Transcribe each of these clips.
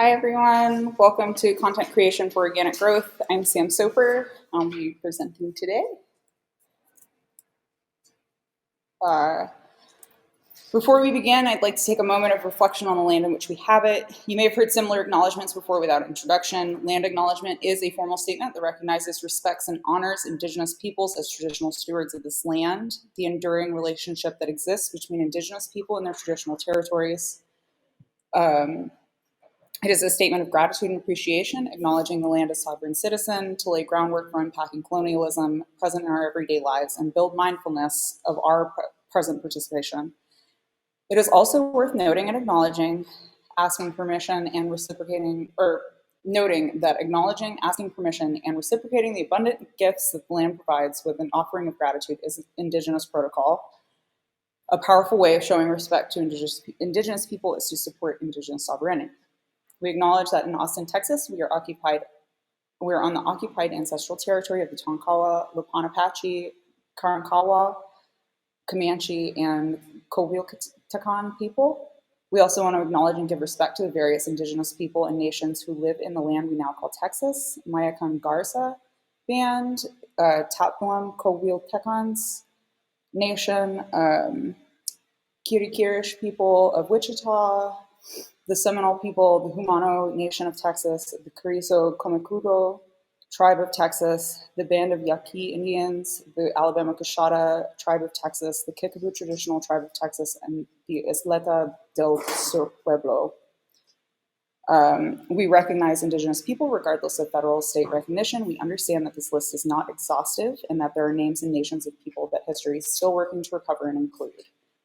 Hi everyone, welcome to Content Creation for Organic Growth. I'm Sam Soper. I'll be presenting today. Before we begin, I'd like to take a moment of reflection on the land in which we have it. You may have heard similar acknowledgements before without introduction. Land acknowledgement is a formal statement that recognizes, respects, and honors Indigenous peoples as traditional stewards of this land, the enduring relationship that exists between Indigenous people and their traditional territories. It is a statement of gratitude and appreciation, acknowledging the land as sovereign citizen to lay groundwork for unpacking colonialism present in our everyday lives and build mindfulness of our present participation. It is also worth noting and acknowledging, asking permission and reciprocating, or noting that acknowledging, asking permission, and reciprocating the abundant gifts that the land provides with an offering of gratitude is Indigenous protocol. A powerful way of showing respect to Indigenous people is to support Indigenous sovereignty. We acknowledge that in Austin, Texas, we are on the occupied ancestral territory of the Tonkawa, Lenape, Karankawa, Comanche, and Cohilcotan people. We also want to acknowledge and give respect to the various Indigenous people and nations who live in the land we now call Texas: Mayakan Garza Band, Taplum Cohilcotans Nation, Kirikirish people of Wichita, the Seminole people, the Humano Nation of Texas, the Carrizo Comecrudo Tribe of Texas, the Band of Yaqui Indians, the Alabama Coshada Tribe of Texas, the Kickapoo Traditional Tribe of Texas, and the Isleta del Sur Pueblo. We recognize Indigenous people regardless of federal state recognition. We understand that this list is not exhaustive and that there are names and nations of people that history is still working to recover and include.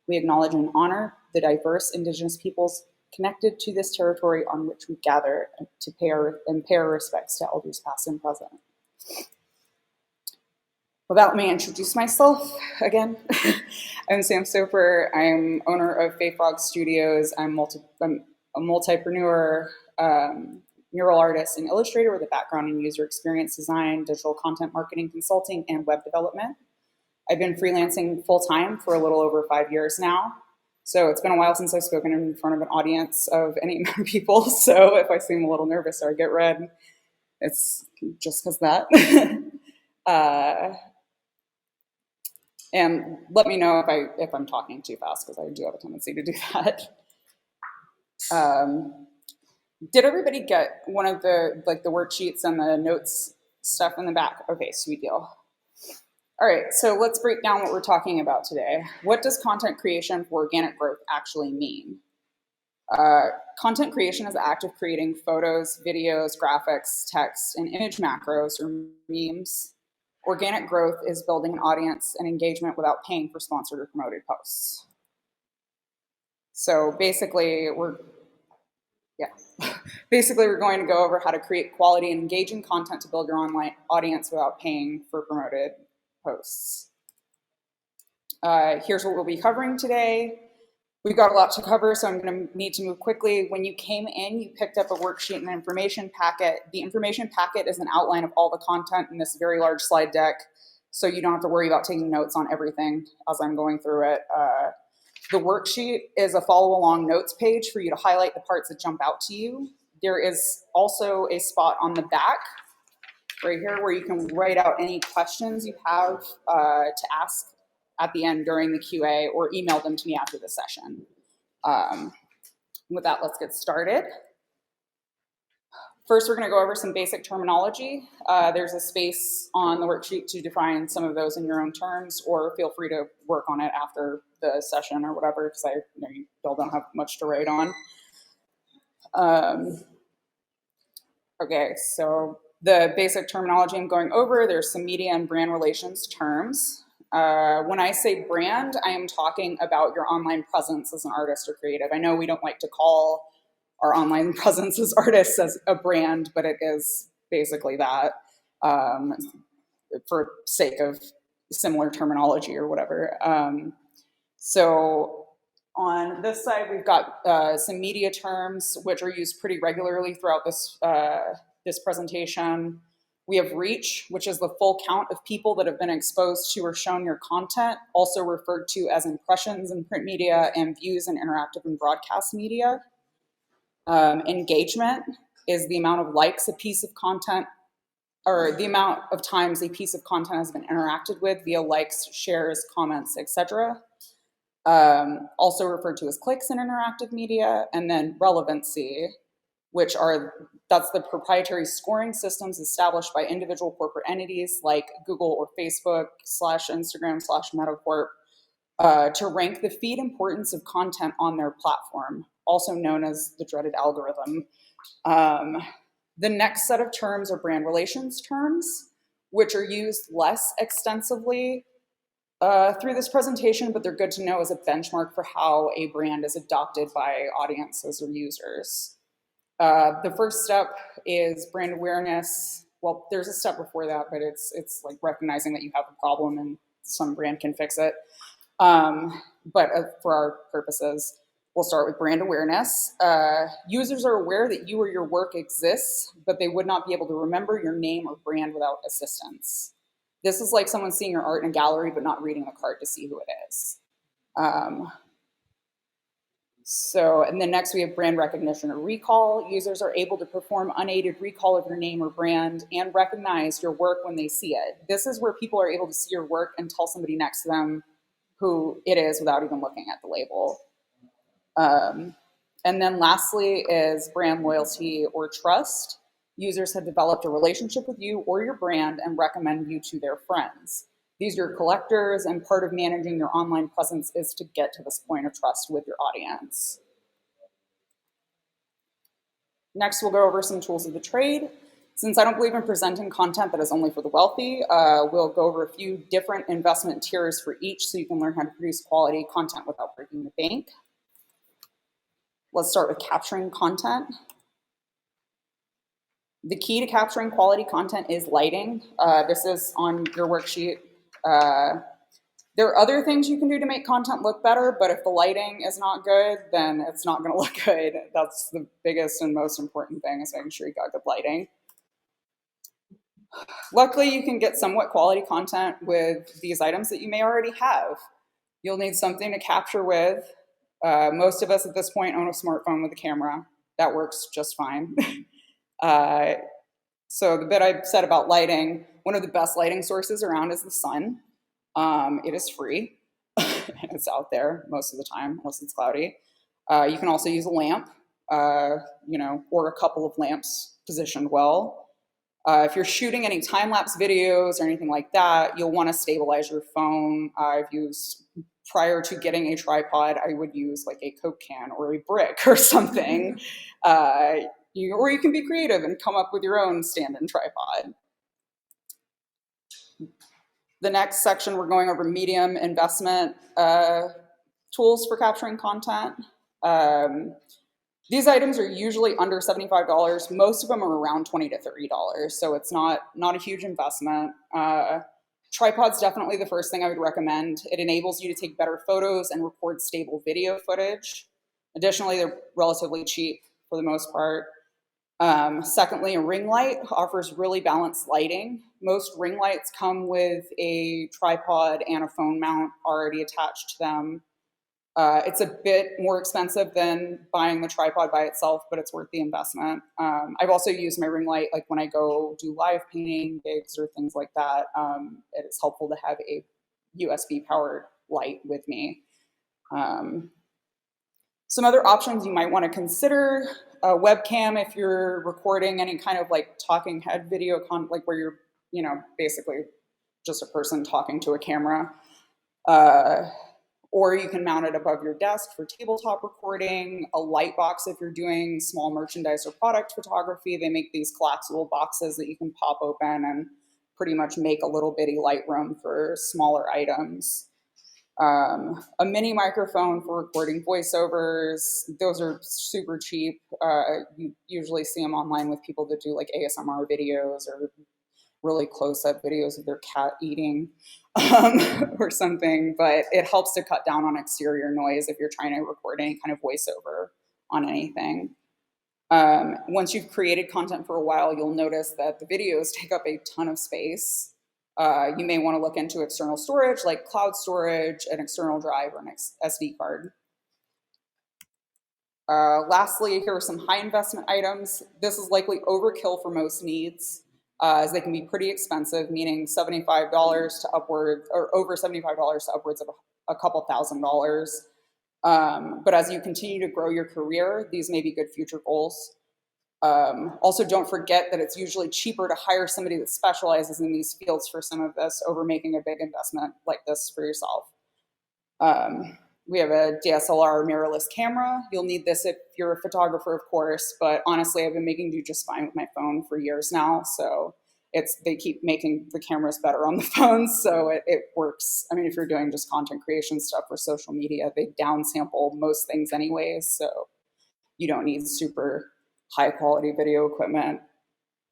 We acknowledge and honor the diverse Indigenous peoples connected to this territory on which we gather to pay our respects to elders past and present. Without me introduce myself again, I'm Sam Soper. I'm owner of Faith Frog Studios. I'm a multipreneur, mural artist, and illustrator with a background in user experience design, digital content marketing consulting, and web development. I've been freelancing full-time for a little over 5 years now. So it's been a while since I've spoken in front of an audience of any amount of people. So if I seem a little nervous or I get red, it's just because that. And let me know if I'm talking too fast, because I do have a tendency to do that. Did everybody get one of the worksheets and the notes stuff in the back? Okay, sweet deal. All right, so let's break down what we're talking about today. What does content creation for organic growth actually mean? Content creation is the act of creating photos, videos, graphics, text, and image macros or memes. Organic growth is building an audience and engagement without paying for sponsored or promoted posts. So basically, we're going to go over how to create quality and engaging content to build your online audience without paying for promoted posts. Here's what we'll be covering today. We've got a lot to cover, so I'm going to need to move quickly. When you came in, you picked up a worksheet and an information packet. The information packet is an outline of all the content in this very large slide deck, so you don't have to worry about taking notes on everything as I'm going through it. The worksheet is a follow-along notes page for you to highlight the parts that jump out to you. There is also a spot on the back right here where you can write out any questions you have to ask at the end during the QA, or email them to me after the session. With that, let's get started. First, we're going to go over some basic terminology. There's a space on the worksheet to define some of those in your own terms, or feel free to work on it after the session or whatever, because I know you still don't have much to write on. Okay, so the basic terminology I'm going over, there's some media and brand relations terms. When I say brand, I am talking about your online presence as an artist or creative. I know we don't like to call our online presence as artists as a brand, but it is basically that, for sake of similar terminology or whatever. So on this side, we've got some media terms, which are used pretty regularly throughout this presentation. We have reach, which is the full count of people that have been exposed to or shown your content, also referred to as impressions in print media and views in interactive and broadcast media. Engagement is the amount of likes a piece of content, or the amount of times a piece of content has been interacted with via likes, shares, comments, etc. Also referred to as clicks in interactive media. And then relevancy, that's the proprietary scoring systems established by individual corporate entities like Google or Facebook / Instagram / Metacorp, to rank the feed importance of content on their platform, also known as the dreaded algorithm. The next set of terms are brand relations terms, which are used less extensively through this presentation, but they're good to know as a benchmark for how a brand is adopted by audiences or users. The first step is brand awareness. Well, there's a step before that, but it's like recognizing that you have a problem and some brand can fix it. But for our purposes, we'll start with brand awareness. Users are aware that you or your work exists, but they would not be able to remember your name or brand without assistance. This is like someone seeing your art in a gallery, but not reading the card to see who it is. And then next we have brand recognition or recall. Users are able to perform unaided recall of your name or brand and recognize your work when they see it. This is where people are able to see your work and tell somebody next to them who it is without even looking at the label. And then lastly is brand loyalty or trust. Users have developed a relationship with you or your brand and recommend you to their friends. These are your collectors, and part of managing your online presence is to get to this point of trust with your audience. Next, we'll go over some tools of the trade. Since I don't believe in presenting content that is only for the wealthy, we'll go over a few different investment tiers for each so you can learn how to produce quality content without breaking the bank. Let's start with capturing content. The key to capturing quality content is lighting. This is on your worksheet. There are other things you can do to make content look better, but if the lighting is not good, then it's not gonna look good. That's the biggest and most important thing, is making sure you got good lighting. Luckily, you can get somewhat quality content with these items that you may already have. You'll need something to capture with. Most of us at this point own a smartphone with a camera. That works just fine. So the bit I said about lighting, one of the best lighting sources around is the sun. It is free. It's out there most of the time, unless it's cloudy. You can also use a lamp, or a couple of lamps positioned well. If you're shooting any time-lapse videos or anything like that, you'll want to stabilize your phone. Prior to getting a tripod, I would use like a Coke can or a brick or something. Or you can be creative and come up with your own stand-in tripod. The next section, we're going over medium investment tools for capturing content. These items are usually under $75. Most of them are around $20 to $30, so it's not a huge investment. Tripod's definitely the first thing I would recommend. It enables you to take better photos and record stable video footage. Additionally, they're relatively cheap for the most part. Secondly, a ring light offers really balanced lighting. Most ring lights come with a tripod and a phone mount already attached to them. It's a bit more expensive than buying the tripod by itself, but it's worth the investment. I've also used my ring light like when I go do live painting gigs or things like that. It's helpful to have a USB powered light with me. Some other options you might want to consider: a webcam if you're recording any kind of like talking head video, like where you're, basically just a person talking to a camera. Or you can mount it above your desk for tabletop recording. A light box if you're doing small merchandise or product photography. They make these collapsible boxes that you can pop open and pretty much make a little bitty light room for smaller items. A mini microphone for recording voiceovers. Those are super cheap. You usually see them online with people that do like ASMR videos or really close-up videos of their cat eating or something, but it helps to cut down on exterior noise if you're trying to record any kind of voiceover on anything. Once you've created content for a while, you'll notice that the videos take up a ton of space. You may want to look into external storage like cloud storage, an external drive, or an SD card. Lastly, here are some high investment items. This is likely overkill for most needs, as they can be pretty expensive, meaning $75 to upwards, or over $75 to upwards of a couple $1,000s. But as you continue to grow your career, these may be good future goals. Also, don't forget that it's usually cheaper to hire somebody that specializes in these fields for some of this over making a big investment like this for yourself. We have a DSLR mirrorless camera. You'll need this if you're a photographer, of course, but honestly, I've been making do just fine with my phone for years now. So they keep making the cameras better on the phones, so it works. I mean, if you're doing just content creation stuff for social media, they downsample most things anyways, so you don't need super high quality video equipment.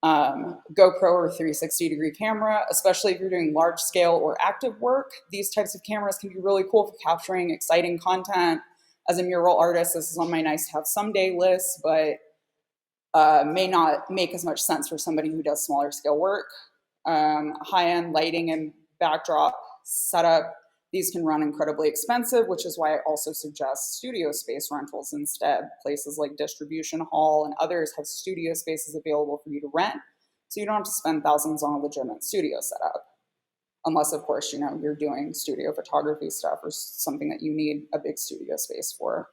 GoPro or 360-degree camera, especially if you're doing large scale or active work. These types of cameras can be really cool for capturing exciting content. As a mural artist, this is on my nice to have someday list, but may not make as much sense for somebody who does smaller scale work. High-end lighting and backdrop setup. These can run incredibly expensive, which is why I also suggest studio space rentals instead. Places like Distribution Hall and others have studio spaces available for you to rent, so you don't have to spend thousands on a legitimate studio setup. Unless, of course, you're doing studio photography stuff or something that you need a big studio space for.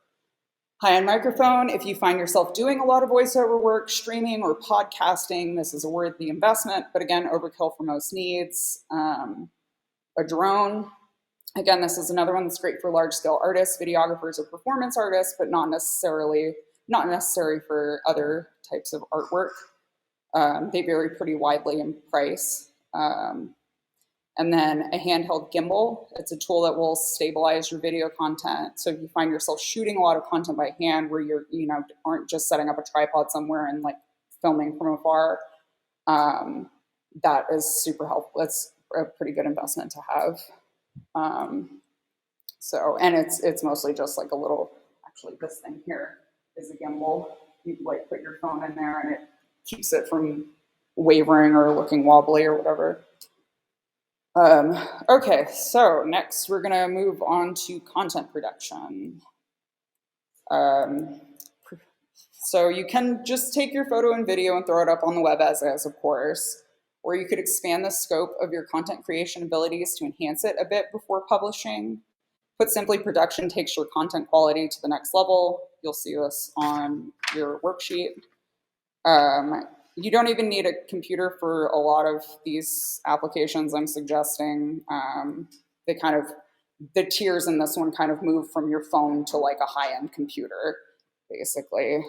High-end microphone. If you find yourself doing a lot of voiceover work, streaming, or podcasting, this is a worthy investment, but again, overkill for most needs. A drone. Again, this is another one that's great for large-scale artists, videographers, or performance artists, but not necessary for other types of artwork. They vary pretty widely in price. And then a handheld gimbal. It's a tool that will stabilize your video content. So if you find yourself shooting a lot of content by hand, where aren't just setting up a tripod somewhere and like filming from afar, that is super helpful. It's a pretty good investment to have. And it's mostly just like a little, actually this thing here is a gimbal. You like put your phone in there and it keeps it from wavering or looking wobbly or whatever. Okay, so next we're gonna move on to content production. So you can just take your photo and video and throw it up on the web as is, of course. Or you could expand the scope of your content creation abilities to enhance it a bit before publishing. Put simply, production takes your content quality to the next level. You'll see this on your worksheet. You don't even need a computer for a lot of these applications I'm suggesting. The tiers in this one kind of move from your phone to like a high-end computer, basically.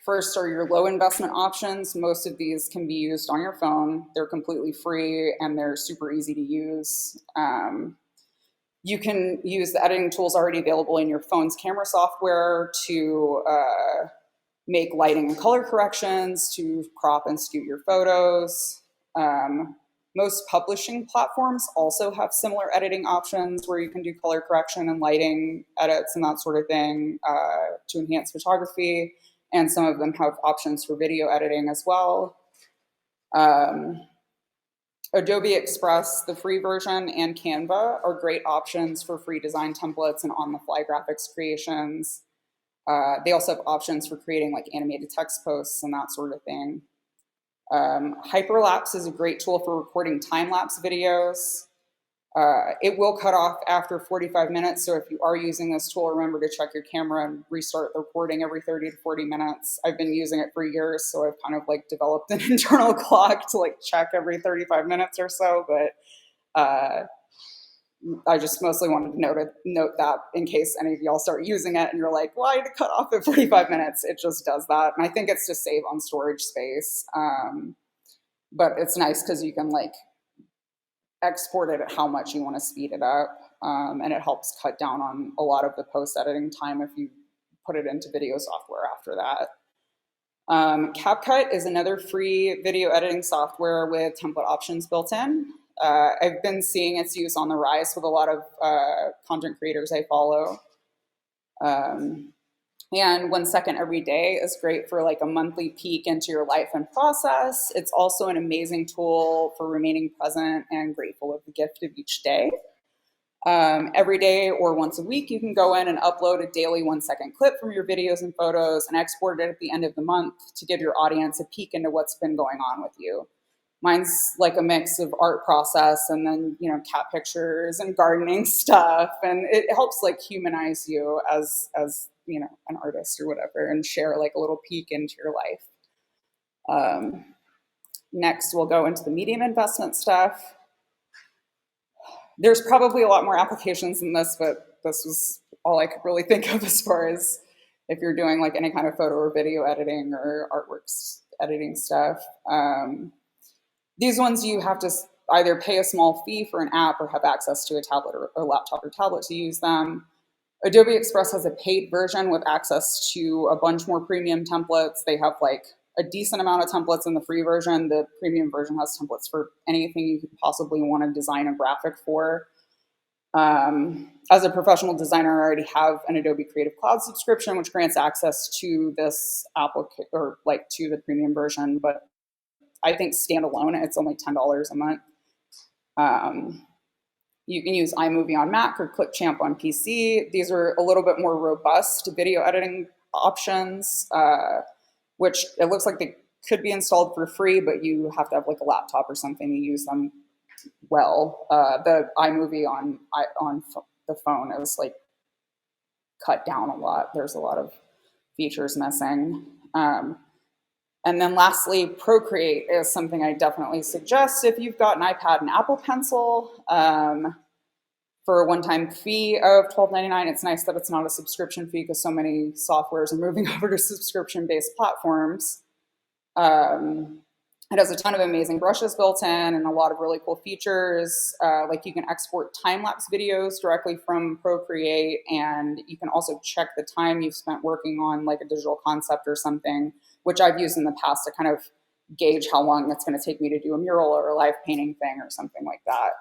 First are your low investment options. Most of these can be used on your phone. They're completely free and they're super easy to use. You can use the editing tools already available in your phone's camera software to make lighting and color corrections, to crop and skew your photos. Most publishing platforms also have similar editing options where you can do color correction and lighting edits and that sort of thing to enhance photography. And some of them have options for video editing as well. Adobe Express, the free version, and Canva are great options for free design templates and on-the-fly graphics creations. They also have options for creating like animated text posts and that sort of thing. Hyperlapse is a great tool for recording time-lapse videos. It will cut off after 45 minutes, so if you are using this tool, remember to check your camera and restart the recording every 30 to 40 minutes. I've been using it for years, so I've kind of like developed an internal clock to like check every 35 minutes or so, but I just mostly wanted to note that in case any of y'all start using it and you're like, why did it cut off at 45 minutes? It just does that, and I think it's to save on storage space, but it's nice because you can like export it at how much you want to speed it up, and it helps cut down on a lot of the post-editing time if you put it into video software after that. CapCut is another free video editing software with template options built in. I've been seeing its use on the rise with a lot of content creators I follow. And 1 second every day is great for like a monthly peek into your life and process. It's also an amazing tool for remaining present and grateful of the gift of each day. Every day or once a week, you can go in and upload a daily 1-second clip from your videos and photos and export it at the end of the month to give your audience a peek into what's been going on with you. Mine's like a mix of art process and then, cat pictures and gardening stuff. And it helps like humanize you as an artist or whatever, and share like a little peek into your life. Next, we'll go into the medium investment stuff. There's probably a lot more applications than this, but this was all I could really think of as far as if you're doing like any kind of photo or video editing or artworks editing stuff. These ones you have to either pay a small fee for an app or have access to a tablet or laptop or tablet to use them. Adobe Express has a paid version with access to a bunch more premium templates. They have like a decent amount of templates in the free version. The premium version has templates for anything you could possibly want to design a graphic for. As a professional designer, I already have an Adobe Creative Cloud subscription, which grants access to this application or like to the premium version. But I think standalone, it's only $10 a month. You can use iMovie on Mac or Clipchamp on PC. These are a little bit more robust video editing options, which it looks like they could be installed for free, but you have to have like a laptop or something to use them well. The iMovie on the phone is like cut down a lot. There's a lot of features missing. And then lastly, Procreate is something I definitely suggest if you've got an iPad and Apple Pencil. For a one-time fee of $12.99. It's nice that it's not a subscription fee because so many softwares are moving over to subscription-based platforms. It has a ton of amazing brushes built in and a lot of really cool features. Like you can export time-lapse videos directly from Procreate, and you can also check the time you've spent working on like a digital concept or something, which I've used in the past to kind of gauge how long it's going to take me to do a mural or a live painting thing or something like that.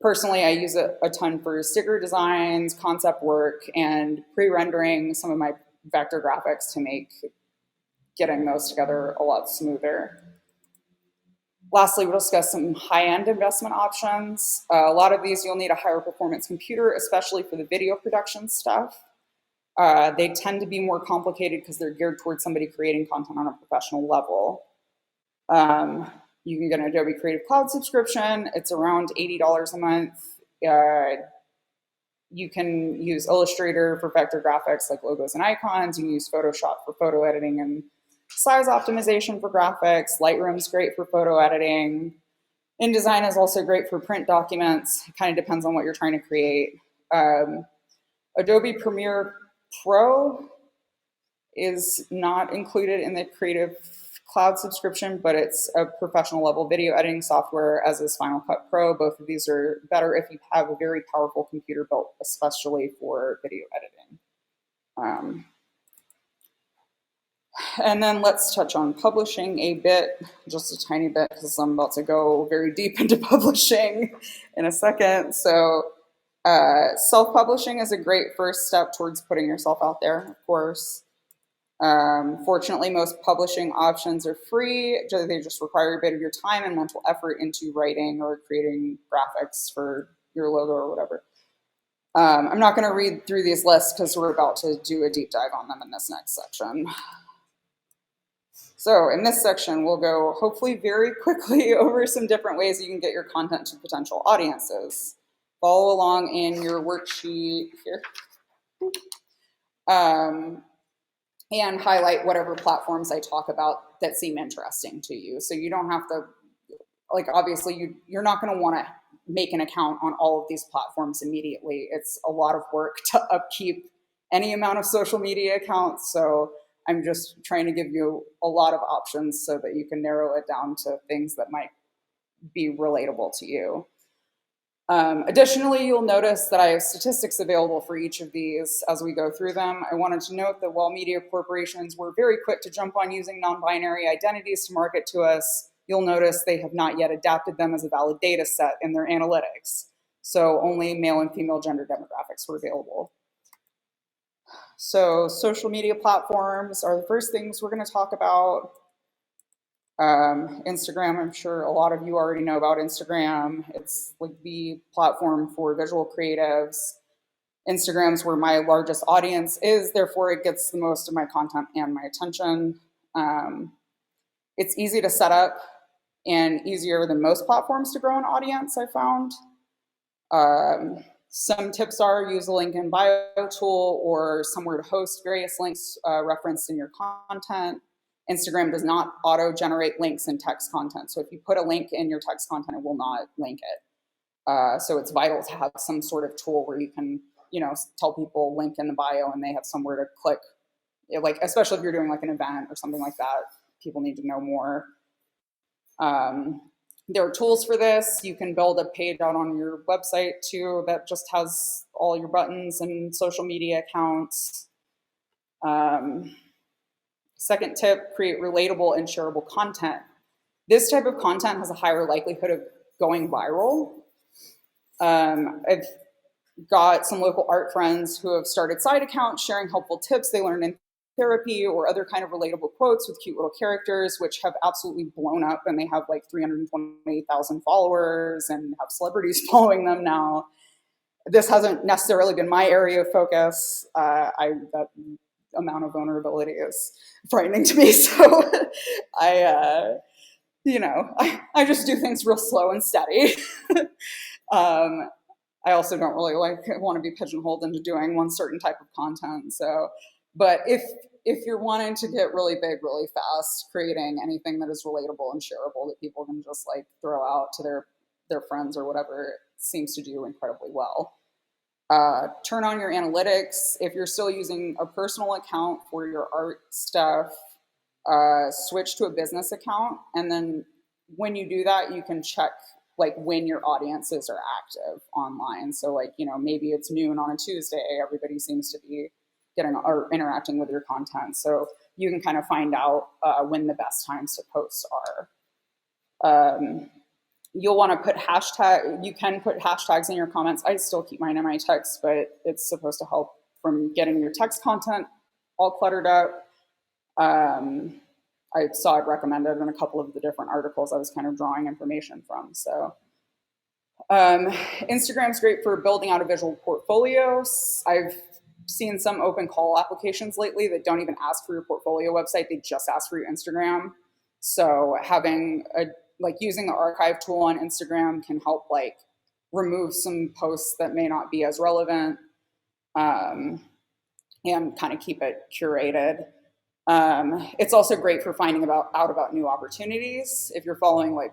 Personally, I use it a ton for sticker designs, concept work, and pre-rendering some of my vector graphics to make getting those together a lot smoother. Lastly, we'll discuss some high-end investment options. A lot of these you'll need a higher performance computer, especially for the video production stuff. They tend to be more complicated because they're geared towards somebody creating content on a professional level. You can get an Adobe Creative Cloud subscription. It's around $80 a month. You can use Illustrator for vector graphics like logos and icons. You can use Photoshop for photo editing and size optimization for graphics. Lightroom's great for photo editing. InDesign is also great for print documents. It kind of depends on what you're trying to create. Adobe Premiere Pro is not included in the Creative Cloud subscription, but it's a professional level video editing software, as is Final Cut Pro. Both of these are better if you have a very powerful computer built especially for video editing. And then let's touch on publishing a bit, just a tiny bit, because I'm about to go very deep into publishing in a second. So self-publishing is a great first step towards putting yourself out there, of course. Fortunately, most publishing options are free. They just require a bit of your time and mental effort into writing or creating graphics for your logo or whatever. I'm not going to read through these lists because we're about to do a deep dive on them in this next section. So in this section, we'll go hopefully very quickly over some different ways you can get your content to potential audiences. Follow along in your worksheet here. And highlight whatever platforms I talk about that seem interesting to you. So you don't have to, like, obviously you're not going to want to make an account on all of these platforms immediately. It's a lot of work to upkeep any amount of social media accounts. So I'm just trying to give you a lot of options so that you can narrow it down to things that might be relatable to you. Additionally, you'll notice that I have statistics available for each of these as we go through them. I wanted to note that while media corporations were very quick to jump on using non-binary identities to market to us, you'll notice they have not yet adapted them as a valid data set in their analytics. So only male and female gender demographics were available. So social media platforms are the first things we're going to talk about. Instagram, I'm sure a lot of you already know about Instagram. It's like the platform for visual creatives. Instagram's where my largest audience is, therefore it gets the most of my content and my attention. It's easy to set up and easier than most platforms to grow an audience, I found. Some tips are use a link in bio tool or somewhere to host various links referenced in your content. Instagram does not auto-generate links in text content. So if you put a link in your text content, it will not link it. So it's vital to have some sort of tool where you can, tell people link in the bio and they have somewhere to click. Like, especially if you're doing like an event or something like that, people need to know more. There are tools for this. You can build a page out on your website too that just has all your buttons and social media accounts. Second tip, create relatable and shareable content. This type of content has a higher likelihood of going viral. I've got some local art friends who have started side accounts sharing helpful tips they learned in therapy or other kind of relatable quotes with cute little characters, which have absolutely blown up, and they have like 320,000 followers and have celebrities following them now. This hasn't necessarily been my area of focus. That amount of vulnerability is frightening to me. So I just do things real slow and steady. I also don't really want to be pigeonholed into doing one certain type of content. So, but if you're wanting to get really big, really fast, creating anything that is relatable and shareable that people can just like throw out to their friends or whatever seems to do incredibly well. Turn on your analytics. If you're still using a personal account for your art stuff, switch to a business account. And then when you do that, you can check like when your audiences are active online. So like, maybe it's noon on a Tuesday, everybody seems to be getting or interacting with your content. So you can kind of find out when the best times to post are. You'll want to put you can put hashtags in your comments. I still keep mine in my text, but it's supposed to help from getting your text content all cluttered up. I saw it recommended in a couple of the different articles I was kind of drawing information from. So Instagram's great for building out a visual portfolio. I've seen some open call applications lately that don't even ask for your portfolio website. They just ask for your Instagram. So having using the archive tool on Instagram can help like remove some posts that may not be as relevant, and kind of keep it curated. It's also great for finding out about new opportunities. If you're following like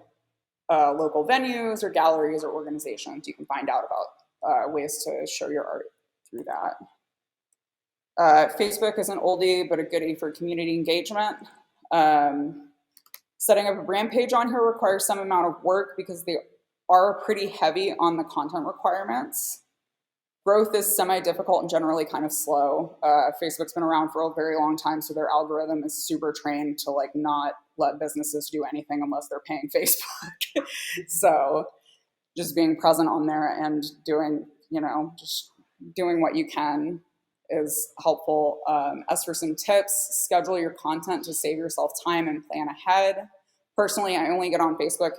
local venues or galleries or organizations, you can find out about ways to show your art through that. Facebook is an oldie but a goodie for community engagement. Setting up a brand page on here requires some amount of work because they are pretty heavy on the content requirements. Growth is semi-difficult and generally kind of slow. Facebook's been around for a very long time, so their algorithm is super trained to like not let businesses do anything unless they're paying Facebook. So just being present on there and doing what you can is helpful. As for some tips, schedule your content to save yourself time and plan ahead. Personally, I only get on Facebook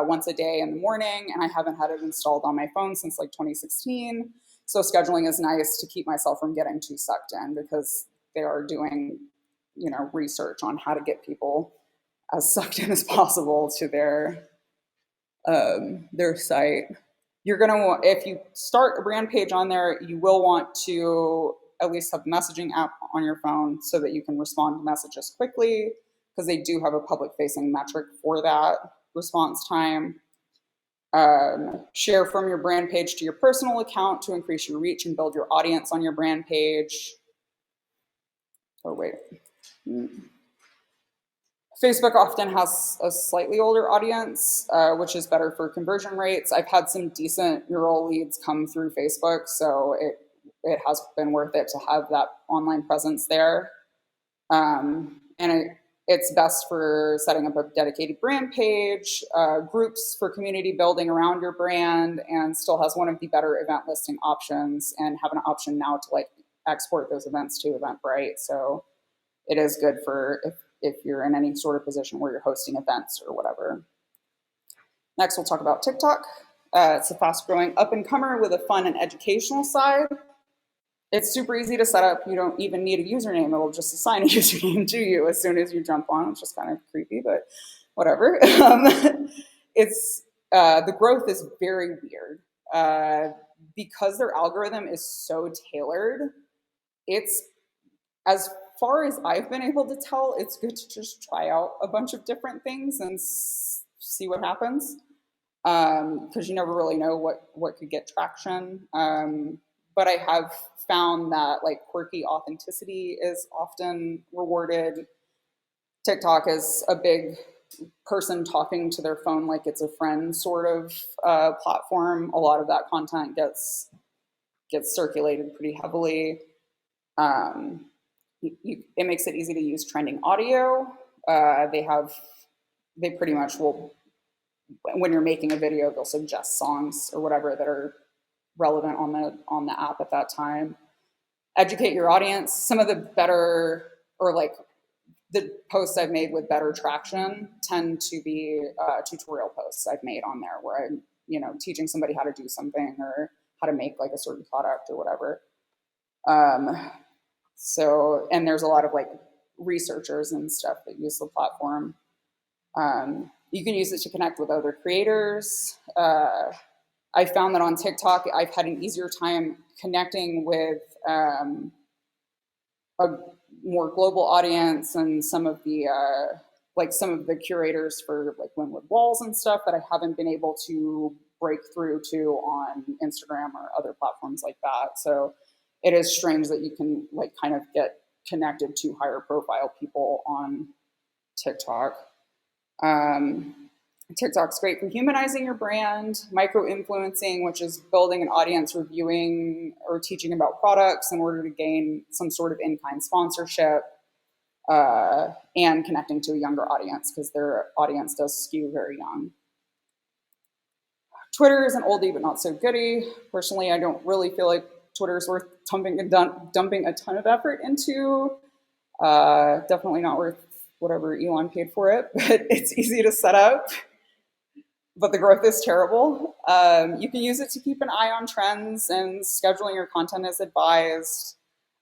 once a day in the morning, and I haven't had it installed on my phone since like 2016. So scheduling is nice to keep myself from getting too sucked in because they are doing, research on how to get people as sucked in as possible to their site. You're going to want, if you start a brand page on there, you will want to at least have the messaging app on your phone so that you can respond to messages quickly, because they do have a public facing metric for that response time. Share from your brand page to your personal account to increase your reach and build your audience on your brand page. Oh, wait. Facebook often has a slightly older audience, which is better for conversion rates. I've had some decent mural leads come through Facebook, so it has been worth it to have that online presence there. It's best for setting up a dedicated brand page, groups for community building around your brand, and still has one of the better event listing options, and have an option now to like export those events to Eventbrite. So it is good for if you're in any sort of position where you're hosting events or whatever. Next, we'll talk about TikTok. It's a fast-growing up-and-comer with a fun and educational side. It's super easy to set up. You don't even need a username. It'll just assign a username to you as soon as you jump on, which is kind of creepy, but whatever. The growth is very weird. Because their algorithm is so tailored, it's, as far as I've been able to tell, it's good to just try out a bunch of different things and see what happens. Because you never really know what could get traction. But I have found that like quirky authenticity is often rewarded. TikTok is a big person talking to their phone like it's a friend sort of platform. A lot of that content gets circulated pretty heavily. It makes it easy to use trending audio. They pretty much will, when you're making a video, they'll suggest songs or whatever that are relevant on the app at that time. Educate your audience. Some of the better, or like the posts I've made with better traction tend to be tutorial posts I've made on there where I'm, teaching somebody how to do something or how to make like a certain product or whatever. And there's a lot of like researchers and stuff that use the platform. You can use it to connect with other creators. I found that on TikTok, I've had an easier time connecting with a more global audience and some of the curators for like Winwood Walls and stuff that I haven't been able to break through to on Instagram or other platforms like that. So it is strange that you can like kind of get connected to higher profile people on TikTok. TikTok's great for humanizing your brand, micro-influencing, which is building an audience reviewing or teaching about products in order to gain some sort of in-kind sponsorship, and connecting to a younger audience because their audience does skew very young. Twitter is an oldie but not so goodie. Personally, I don't really feel like Twitter is worth dumping a ton of effort into. Definitely not worth whatever Elon paid for it, but it's easy to set up. But the growth is terrible. You can use it to keep an eye on trends and scheduling your content as advised.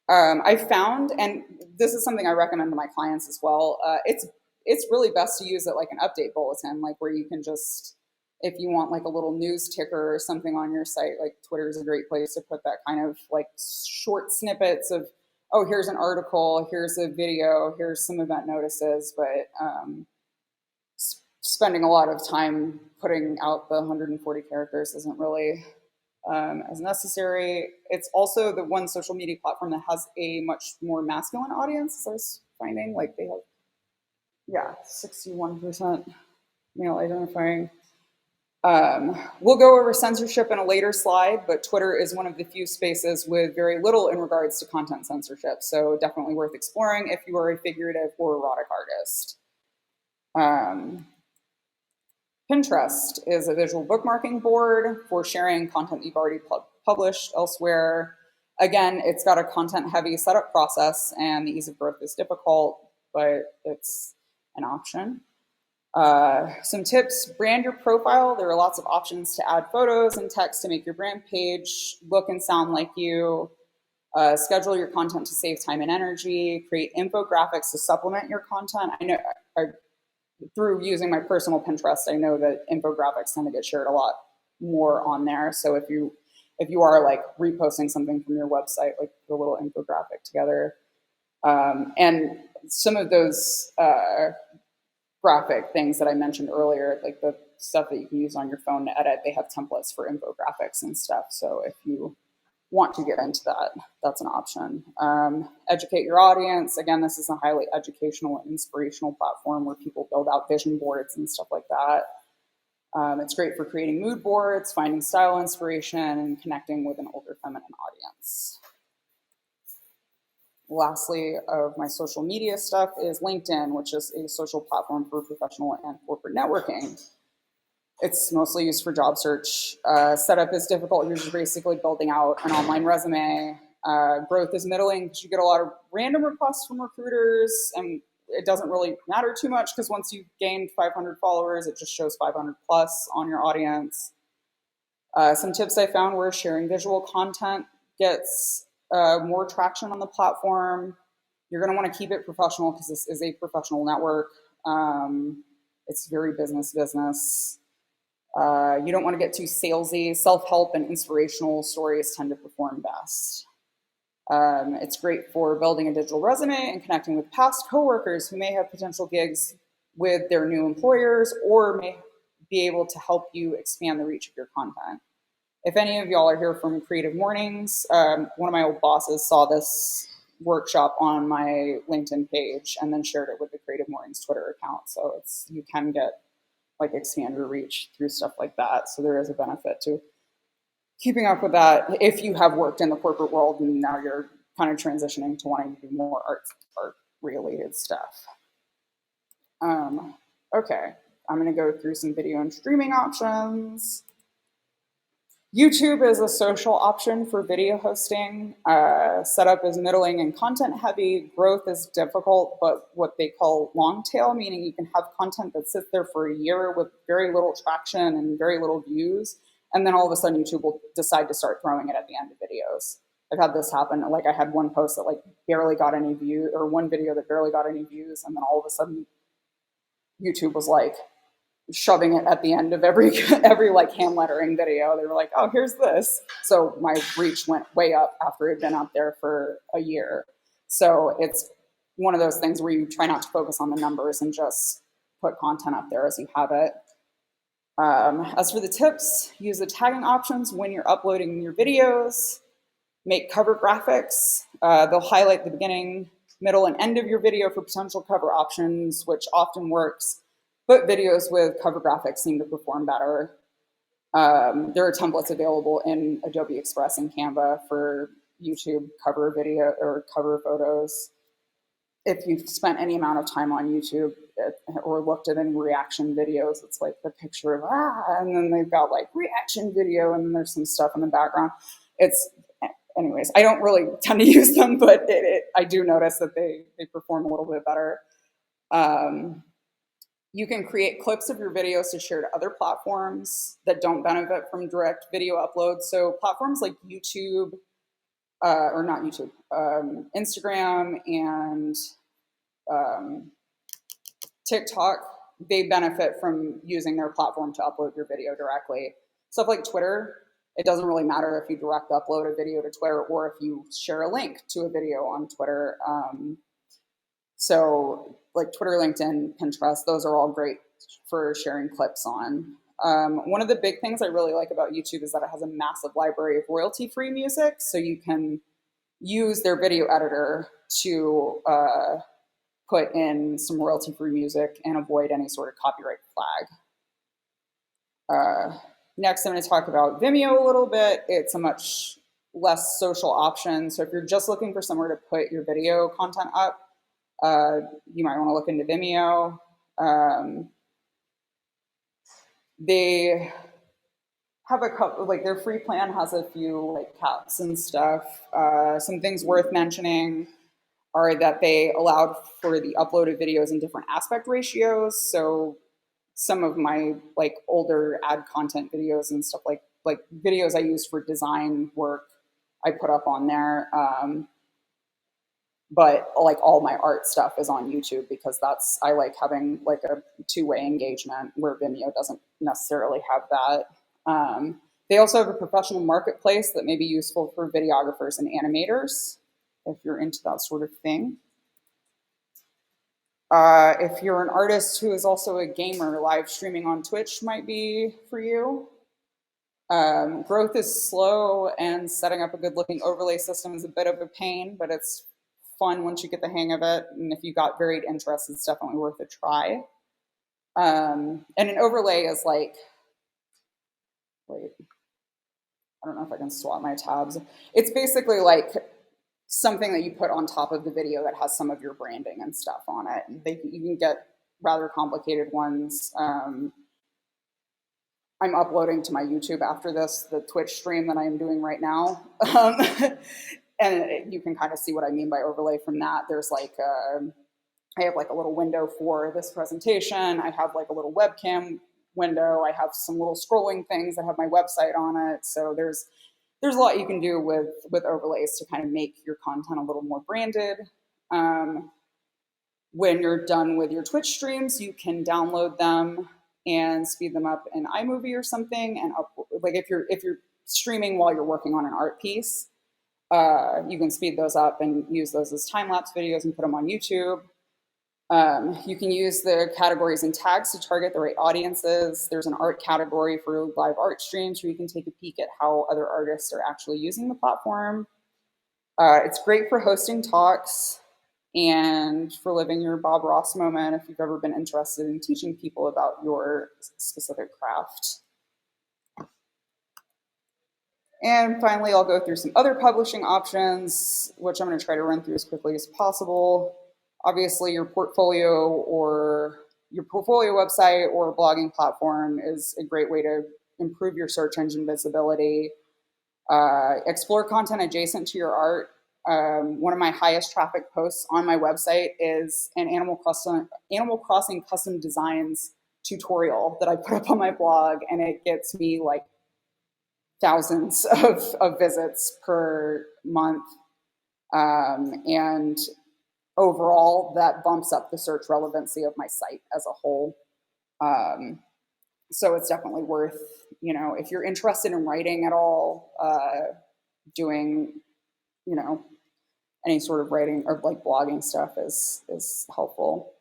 I found, and this is something I recommend to my clients as well, it's really best to use it like an update bulletin, like where you can just, if you want like a little news ticker or something on your site, like Twitter is a great place to put that kind of like short snippets of, oh, here's an article, here's a video, here's some event notices, but spending a lot of time putting out the 140 characters isn't really as necessary. It's also the one social media platform that has a much more masculine audience, as I was finding. Like they have, 61% male identifying. We'll go over censorship in a later slide, but Twitter is one of the few spaces with very little in regards to content censorship, so definitely worth exploring if you are a figurative or erotic artist. Pinterest is a visual bookmarking board for sharing content you've already published elsewhere. Again, it's got a content-heavy setup process, and the ease of growth is difficult, but it's an option. Some tips: brand your profile. There are lots of options to add photos and text to make your brand page look and sound like you. Schedule your content to save time and energy. Create infographics to supplement your content. I know through using my personal Pinterest, I know that infographics tend to get shared a lot more on there. So if you are like reposting something from your website, like put a little infographic together. And some of those graphic things that I mentioned earlier, like the stuff that you can use on your phone to edit, they have templates for infographics and stuff. So if you want to get into that, that's an option. Educate your audience. Again, this is a highly educational and inspirational platform where people build out vision boards and stuff like that. It's great for creating mood boards, finding style inspiration, and connecting with an older feminine audience. Lastly, of my social media stuff is LinkedIn, which is a social platform for professional and corporate networking. It's mostly used for job search. Setup is difficult. You're just basically building out an online resume. Growth is middling because you get a lot of random requests from recruiters, and it doesn't really matter too much because once you've gained 500 followers, it just shows 500 plus on your audience. Some tips I found were sharing visual content gets more traction on the platform. You're going to want to keep it professional because this is a professional network. It's very business. You don't want to get too salesy. Self-help and inspirational stories tend to perform best. It's great for building a digital resume and connecting with past coworkers who may have potential gigs with their new employers or may be able to help you expand the reach of your content. If any of y'all are here from Creative Mornings, one of my old bosses saw this workshop on my LinkedIn page and then shared it with the Creative Mornings Twitter account. So you can get like expand your reach through stuff like that. So there is a benefit to keeping up with that if you have worked in the corporate world and now you're kind of transitioning to wanting to do more art related stuff. Okay, I'm going to go through some video and streaming options. YouTube is a social option for video hosting. Setup is middling and content heavy. Growth is difficult, but what they call long tail, meaning you can have content that sits there for a year with very little traction and very little views. And then all of a sudden YouTube will decide to start throwing it at the end of videos. I've had this happen. Like I had one post that like barely got any views, or one video that barely got any views. And then all of a sudden YouTube was like, shoving it at the end of every like hand lettering video. They were like, oh, here's this. So my reach went way up after it had been out there for a year. So it's one of those things where you try not to focus on the numbers and just put content up there as you have it. As for the tips, use the tagging options when you're uploading your videos. Make cover graphics. They'll highlight the beginning, middle, and end of your video for potential cover options, which often works. But videos with cover graphics seem to perform better. There are templates available in Adobe Express and Canva for YouTube cover video or cover photos. If you've spent any amount of time on YouTube or looked at any reaction videos, it's like the picture of and then they've got like reaction video and there's some stuff in the background. Anyways, I don't really tend to use them, but I do notice that they perform a little bit better. You can create clips of your videos to share to other platforms that don't benefit from direct video uploads. So platforms like YouTube, or not YouTube, Instagram and TikTok, they benefit from using their platform to upload your video directly. Stuff like Twitter, it doesn't really matter if you direct upload a video to Twitter or if you share a link to a video on Twitter. So like Twitter, LinkedIn, Pinterest, those are all great for sharing clips on. One of the big things I really like about YouTube is that it has a massive library of royalty-free music. So you can use their video editor to put in some royalty-free music and avoid any sort of copyright flag. Next, I'm going to talk about Vimeo a little bit. It's a much less social option. So if you're just looking for somewhere to put your video content up, you might want to look into Vimeo. They have a couple, like their free plan has a few like caps and stuff. Some things worth mentioning are that they allowed for the uploaded videos in different aspect ratios. So some of my like older ad content videos and stuff like videos I use for design work, I put up on there. But like all my art stuff is on YouTube because I like having like a two-way engagement where Vimeo doesn't necessarily have that. They also have a professional marketplace that may be useful for videographers and animators if you're into that sort of thing. If you're an artist who is also a gamer, live streaming on Twitch might be for you. Growth is slow and setting up a good looking overlay system is a bit of a pain, but it's fun once you get the hang of it. And if you got varied interests, it's definitely worth a try. And an overlay is like, wait, I don't know if I can swap my tabs. It's basically like something that you put on top of the video that has some of your branding and stuff on it. You can get rather complicated ones. I'm uploading to my YouTube after this, the Twitch stream that I am doing right now. And you can kind of see what I mean by overlay from that. There's like I have like a little window for this presentation. I have like a little webcam window. I have some little scrolling things that have my website on it. So there's a lot you can do with overlays to kind of make your content a little more branded. When you're done with your Twitch streams, you can download them and speed them up in iMovie or something. And like if you're streaming while you're working on an art piece, you can speed those up and use those as time-lapse videos and put them on YouTube. You can use the categories and tags to target the right audiences. There's an art category for live art streams where you can take a peek at how other artists are actually using the platform. It's great for hosting talks and for living your Bob Ross moment if you've ever been interested in teaching people about your specific craft. And finally, I'll go through some other publishing options, which I'm going to try to run through as quickly as possible. Obviously, your portfolio website or blogging platform is a great way to improve your search engine visibility. Explore content adjacent to your art. One of my highest traffic posts on my website is an Animal Crossing custom designs tutorial that I put up on my blog, and it gets me like thousands of visits per month. And overall, that bumps up the search relevancy of my site as a whole. So it's definitely worth, if you're interested in writing at all, doing, any sort of writing or like blogging stuff is helpful.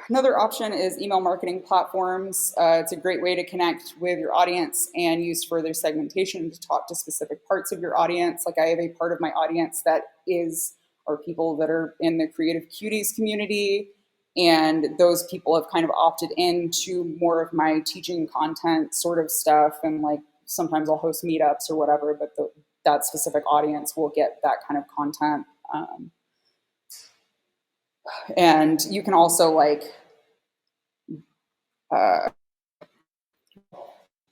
Another option is email marketing platforms. It's a great way to connect with your audience and use further segmentation to talk to specific parts of your audience. Like I have a part of my audience that are people that are in the Creative Cuties community, and those people have kind of opted into more of my teaching content sort of stuff, and like sometimes I'll host meetups or whatever, but that specific audience will get that kind of content. And you can also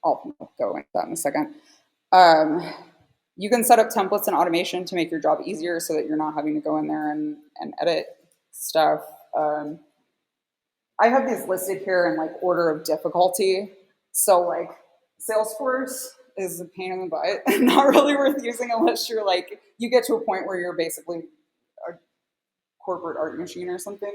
I'll go into that in a second. You can set up templates and automation to make your job easier so that you're not having to go in there and edit stuff. I have these listed here in like order of difficulty. So like Salesforce is a pain in the butt and not really worth using unless you're like, you get to a point where you're basically a corporate art machine or something.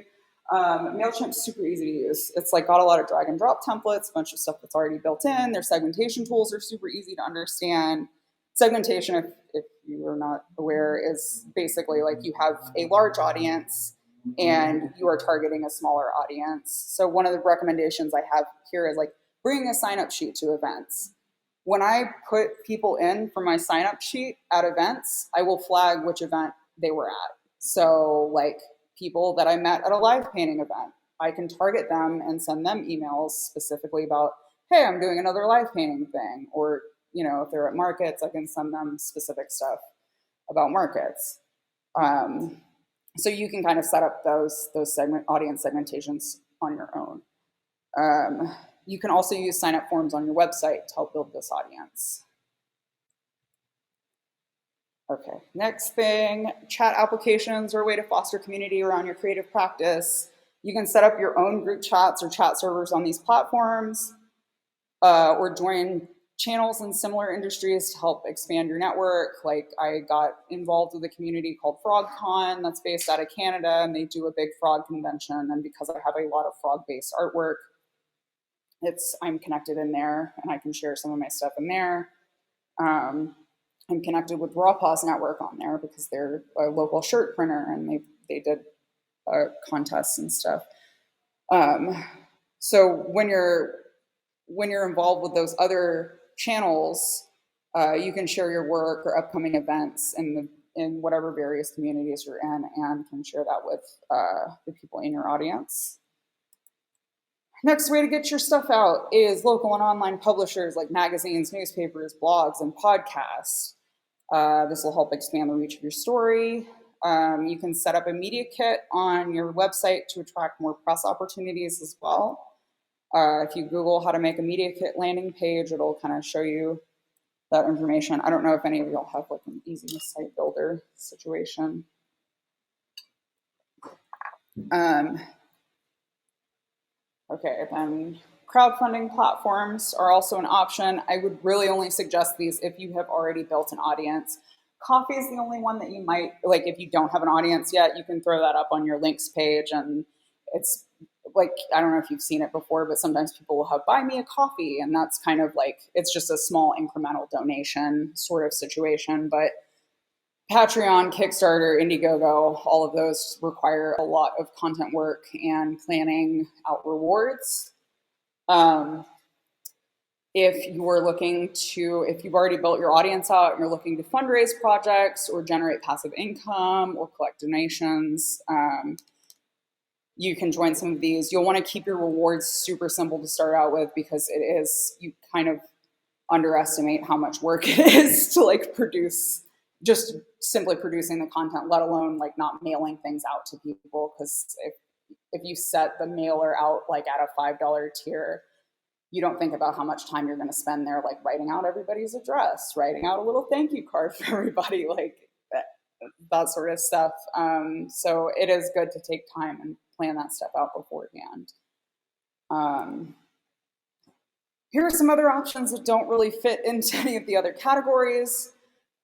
MailChimp's super easy to use. It's like got a lot of drag and drop templates, a bunch of stuff that's already built in. Their segmentation tools are super easy to understand. Segmentation, if you are not aware, is basically like you have a large audience and you are targeting a smaller audience. So one of the recommendations I have here is like bringing a sign-up sheet to events. When I put people in for my sign-up sheet at events, I will flag which event they were at. So like people that I met at a live painting event, I can target them and send them emails specifically about, hey, I'm doing another live painting thing. Or, if they're at markets, I can send them specific stuff about markets. So you can kind of set up those audience segmentations on your own. You can also use sign-up forms on your website to help build this audience. Okay, next thing, chat applications are a way to foster community around your creative practice. You can set up your own group chats or chat servers on these platforms, or join channels in similar industries to help expand your network. Like I got involved with a community called FrogCon that's based out of Canada, and they do a big frog convention. And because I have a lot of frog-based artwork, I'm connected in there, and I can share some of my stuff in there. I'm connected with Raw Paws Network on there because they're a local shirt printer, and they did contests and stuff. So when you're involved with those other channels, you can share your work or upcoming events in whatever various communities you're in, and can share that with the people in your audience. Next way to get your stuff out is local and online publishers like magazines, newspapers, blogs, and podcasts. This will help expand the reach of your story. You can set up a media kit on your website to attract more press opportunities as well. If you Google how to make a media kit landing page, it'll kind of show you that information. I don't know if any of y'all have like an easy site builder situation. Um, okay, then crowdfunding platforms are also an option. I would really only suggest these if you have already built an audience. Coffee is the only one that you might, like, if you don't have an audience yet, you can throw that up on your links page. And it's like, I don't know if you've seen it before, but sometimes people will have buy me a coffee. And that's kind of like, it's just a small incremental donation sort of situation. But Patreon, Kickstarter, Indiegogo, all of those require a lot of content work and planning out rewards. Um, if you're looking to, if you've already built your audience out and you're looking to fundraise projects or generate passive income or collect donations, you can join some of these. You'll want to keep your rewards super simple to start out with, because it is, you kind of underestimate how much work it is to like produce, just simply producing the content, let alone like not mailing things out to people. Because if you set the mailer out like at a $5 tier, you don't think about how much time you're going to spend there, like writing out everybody's address, writing out a little thank you card for everybody, like that sort of stuff. So it is good to take time and plan that stuff out beforehand. Here are some other options that don't really fit into any of the other categories.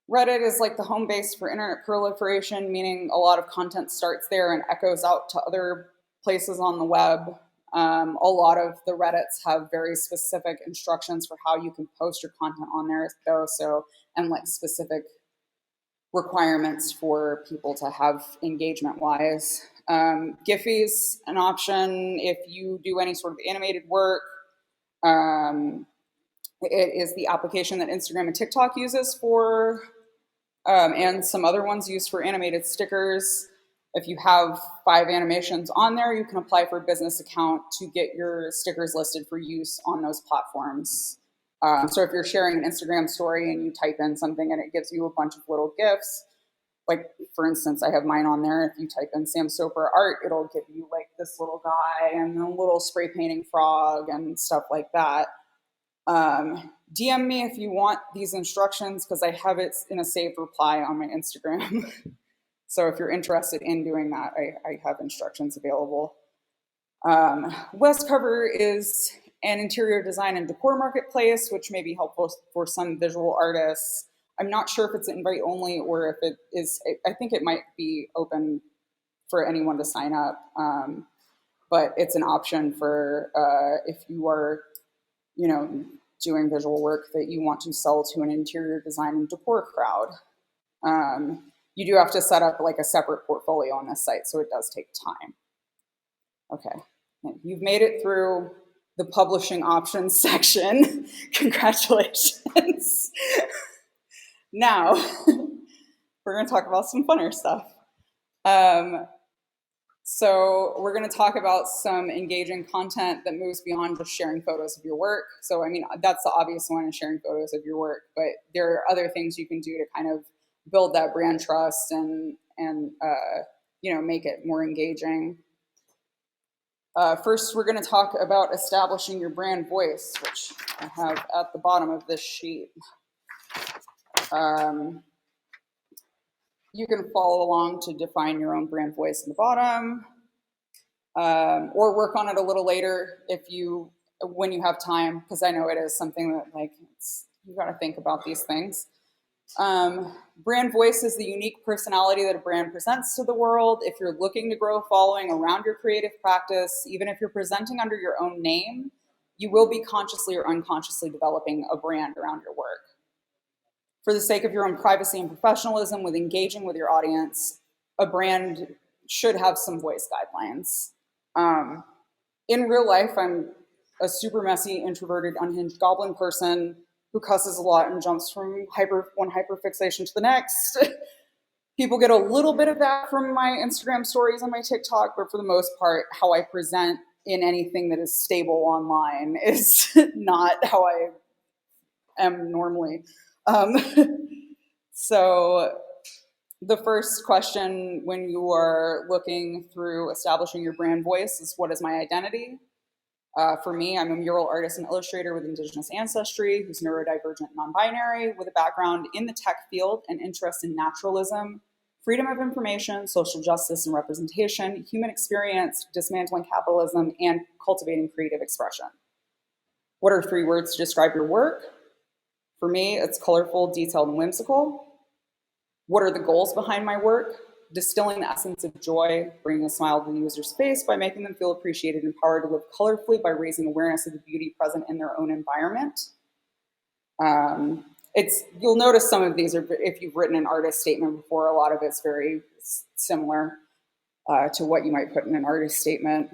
Reddit is like the home base for internet proliferation, meaning a lot of content starts there and echoes out to other places on the web. A lot of the Reddits have very specific instructions for how you can post your content on there, though, and like specific requirements for people to have engagement-wise. Giphy's an option if you do any sort of animated work. It is the application that Instagram and TikTok uses for, and some other ones used for animated stickers. If you have 5 animations on there, you can apply for a business account to get your stickers listed for use on those platforms. So if you're sharing an Instagram story and you type in something and it gives you a bunch of little GIFs, like for instance, I have mine on there. If you type in Sam Soper art, it'll give you like this little guy and a little spray painting frog and stuff like that. DM me if you want these instructions, because I have it in a saved reply on my Instagram. So if you're interested in doing that, I have instructions available. Westcover is an interior design and decor marketplace, which may be helpful for some visual artists. I'm not sure if it's invite only or if it is, I think it might be open for anyone to sign up. But it's an option for if you are, doing visual work that you want to sell to an interior design and decor crowd. You do have to set up like a separate portfolio on this site, so it does take time. Okay, you've made it through the publishing options section. Congratulations. Now, we're going to talk about some funner stuff. So we're going to talk about some engaging content that moves beyond just sharing photos of your work. So, I mean, that's the obvious one, is sharing photos of your work, but there are other things you can do to kind of build that brand trust and make it more engaging. First, we're going to talk about establishing your brand voice, which I have at the bottom of this sheet. You can follow along to define your own brand voice in the bottom, or work on it a little later when you have time, because I know it is something that you got to think about these things. Brand voice is the unique personality that a brand presents to the world. If you're looking to grow a following around your creative practice, even if you're presenting under your own name, you will be consciously or unconsciously developing a brand around your work. For the sake of your own privacy and professionalism with engaging with your audience, a brand should have some voice guidelines. In real life, I'm a super messy, introverted, unhinged goblin person who cusses a lot and jumps from one hyperfixation to the next. People get a little bit of that from my Instagram stories and my TikTok, but for the most part, how I present in anything that is stable online is not how I am normally. So the first question when you are looking through establishing your brand voice is, what is my identity? For me, I'm a mural artist and illustrator with Indigenous ancestry who's neurodivergent, non-binary, with a background in the tech field and interest in naturalism, freedom of information, social justice and representation, human experience, dismantling capitalism, and cultivating creative expression. What are 3 words to describe your work? For me, it's colorful, detailed, and whimsical. What are the goals behind my work? Distilling the essence of joy, bringing a smile to the user's face by making them feel appreciated and empowered to live colorfully by raising awareness of the beauty present in their own environment. You'll notice some of these are, if you've written an artist statement before, a lot of it's very similar to what you might put in an artist statement.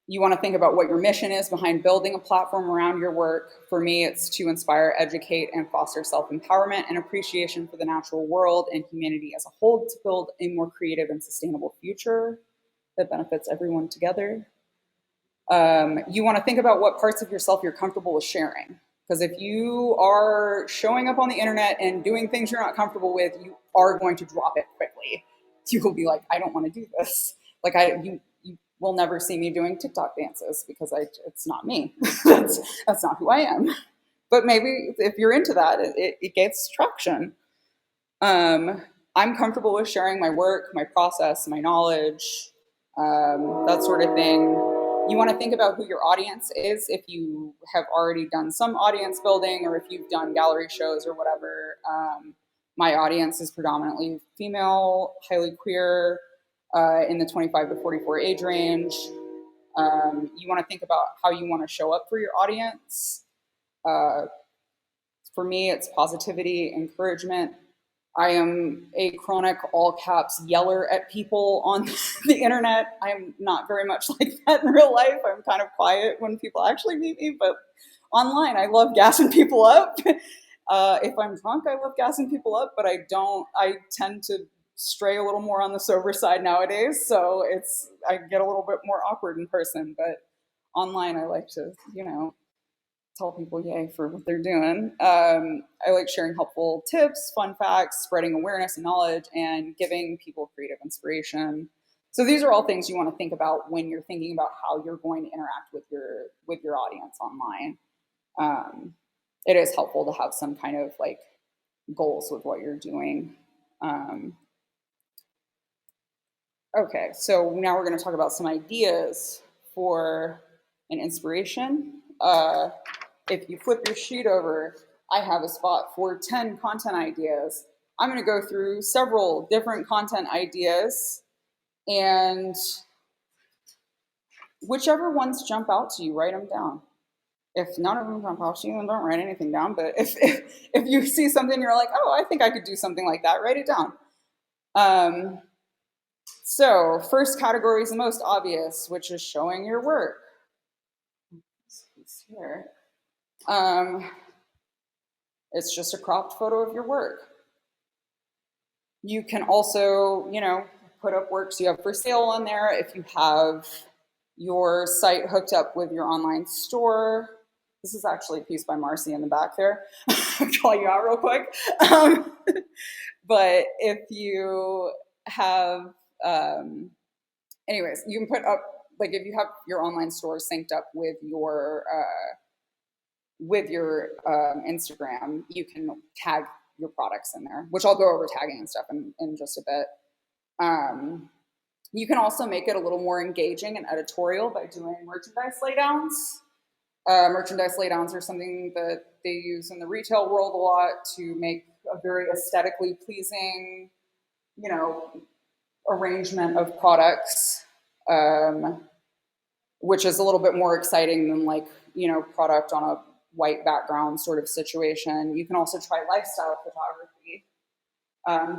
You want to think about what your mission is behind building a platform around your work. For me, it's to inspire, educate, and foster self-empowerment and appreciation for the natural world and humanity as a whole to build a more creative and sustainable future that benefits everyone together. You want to think about what parts of yourself you're comfortable with sharing. Because if you are showing up on the internet and doing things you're not comfortable with, you are going to drop it quickly. You will be like, I don't want to do this. Like you will never see me doing TikTok dances because it's not me. that's not who I am. But maybe if you're into that, it gets traction. I'm comfortable with sharing my work, my process, my knowledge, that sort of thing. You want to think about who your audience is if you have already done some audience building or if you've done gallery shows or whatever. My audience is predominantly female, highly queer, in the 25 to 44 age range. You want to think about how you want to show up for your audience. For me, it's positivity, encouragement. I am a chronic all caps yeller at people on the internet. I'm not very much like that in real life. I'm kind of quiet when people actually meet me, but online, I love gassing people up. If I'm drunk, I love gassing people up, but I tend to stray a little more on the sober side nowadays. So I get a little bit more awkward in person, but online I like to, tell people yay for what they're doing. I like sharing helpful tips, fun facts, spreading awareness and knowledge, and giving people creative inspiration. So these are all things you want to think about when you're thinking about how you're going to interact with your audience online. It is helpful to have some kind of like goals with what you're doing. Okay, so now we're going to talk about some ideas for an inspiration. If you flip your sheet over, I have a spot for 10 content ideas. I'm going to go through several different content ideas, and whichever ones jump out to you, write them down. If none of them jump out to you, then don't write anything down. But if you see something, you're like, oh, I think I could do something like that, write it down. So first category is the most obvious, which is showing your work. Here. It's just a cropped photo of your work. You can also, put up works you have for sale on there. If you have your site hooked up with your online store. This is actually a piece by Marcy in the back there. I'll call you out real quick. But if you have, anyways, you can put up, like if you have your online store synced up with your Instagram, you can tag your products in there, which I'll go over tagging and stuff in just a bit. You can also make it a little more engaging and editorial by doing merchandise laydowns. Merchandise laydowns are something that they use in the retail world a lot to make a very aesthetically pleasing, arrangement of products, which is a little bit more exciting than product on a white background sort of situation. You can also try lifestyle photography.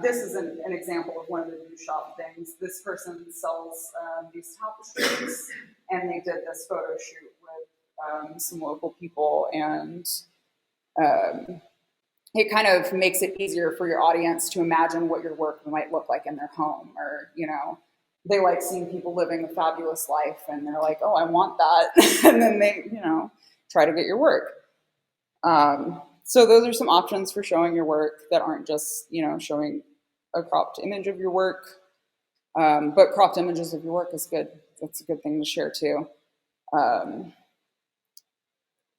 This is an example of one of the new shop things. This person sells these tapestries, and they did this photo shoot with some local people, and it kind of makes it easier for your audience to imagine what your work might look like in their home, or, they like seeing people living a fabulous life, and they're like, oh, I want that. And then they, try to get your work. So those are some options for showing your work that aren't just, showing a cropped image of your work. But cropped images of your work is good. That's a good thing to share too.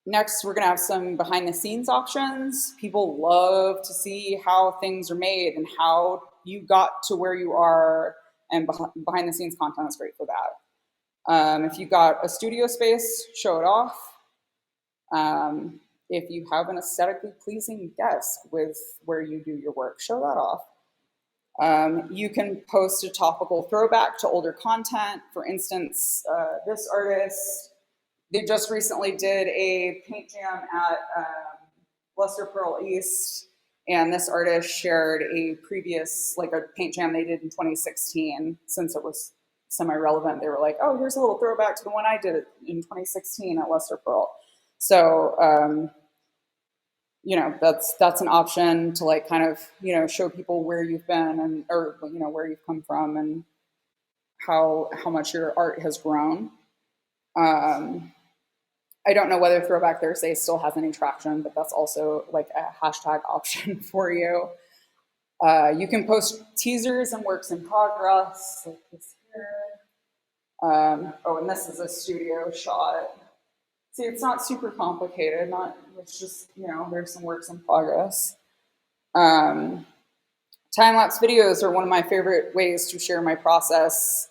Next, we're gonna have some behind the scenes options. People love to see how things are made and how you got to where you are, and behind the scenes content is great for that. If you got a studio space, show it off. If you have an aesthetically pleasing desk with where you do your work, show that off. You can post a topical throwback to older content. For instance, this artist, they just recently did a paint jam at Leicester Pearl East, and this artist shared a previous, like a paint jam they did in 2016. Since it was semi-relevant, they were like, oh, here's a little throwback to the one I did in 2016 at Leicester Pearl. So, that's an option to like kind of, show people where you've been and, or, where you've come from and how much your art has grown. I don't know whether Throwback Thursday still has any traction, but that's also like a hashtag option for you. You can post teasers and works in progress, like this here. And this is a studio shot. See, it's not super complicated. It's just, there's some works in progress. Time-lapse videos are one of my favorite ways to share my process.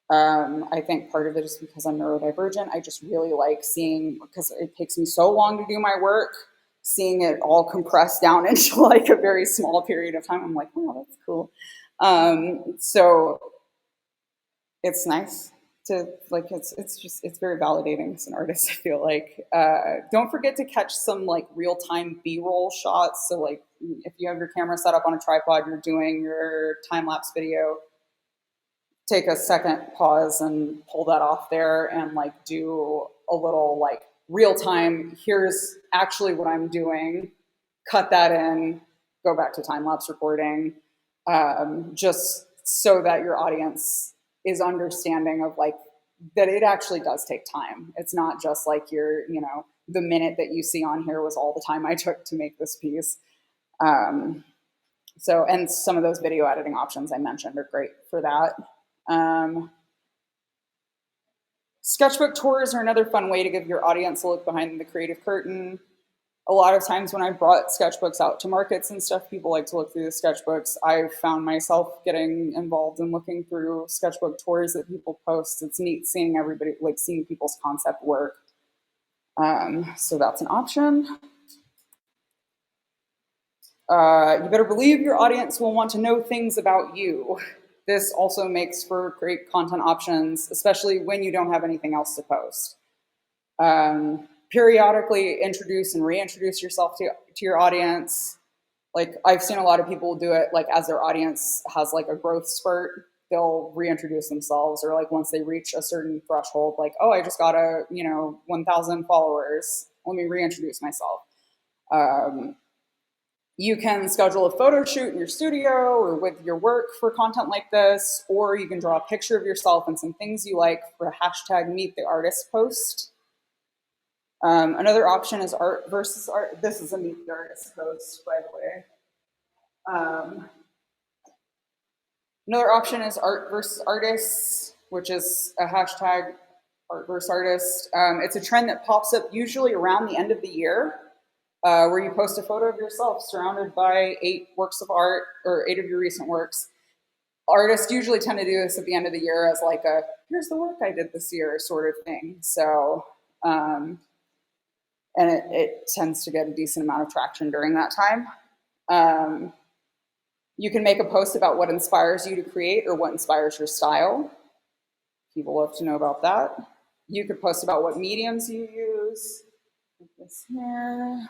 I think part of it is because I'm neurodivergent. I just really like seeing, because it takes me so long to do my work, seeing it all compressed down into like a very small period of time. I'm like, oh, that's cool. So it's nice to like, it's very validating as an artist, I feel like. Don't forget to catch some like real-time B-roll shots. So like if you have your camera set up on a tripod, you're doing your time-lapse video, take a second pause and pull that off there and like do a little like real time, here's actually what I'm doing, cut that in, go back to time lapse recording, just so that your audience is understanding of like that it actually does take time. It's not just like the minute that you see on here was all the time I took to make this piece. And some of those video editing options I mentioned are great for that. Sketchbook tours are another fun way to give your audience a look behind the creative curtain. A lot of times when I brought sketchbooks out to markets and stuff, people like to look through the sketchbooks. I've found myself getting involved in looking through sketchbook tours that people post. It's neat seeing everybody, like seeing people's concept work. So that's an option. You better believe your audience will want to know things about you. This also makes for great content options, especially when you don't have anything else to post. Periodically introduce and reintroduce yourself to your audience. Like I've seen a lot of people do it like as their audience has like a growth spurt, they'll reintroduce themselves, or like once they reach a certain threshold, like, oh, I just got 1,000 followers, let me reintroduce myself. You can schedule a photo shoot in your studio or with your work for content like this, or you can draw a picture of yourself and some things you like for a hashtag Meet the Artist post. Another option is art versus art. This is a Meet the Artist post, by the way. Another option is art versus artists, which is a hashtag art versus artist. It's a trend that pops up usually around the end of the year. Where you post a photo of yourself surrounded by 8 works of art, or 8 of your recent works. Artists usually tend to do this at the end of the year as like a, here's the work I did this year sort of thing. So, and it tends to get a decent amount of traction during that time. You can make a post about what inspires you to create or what inspires your style. People love to know about that. You could post about what mediums you use. Put this here.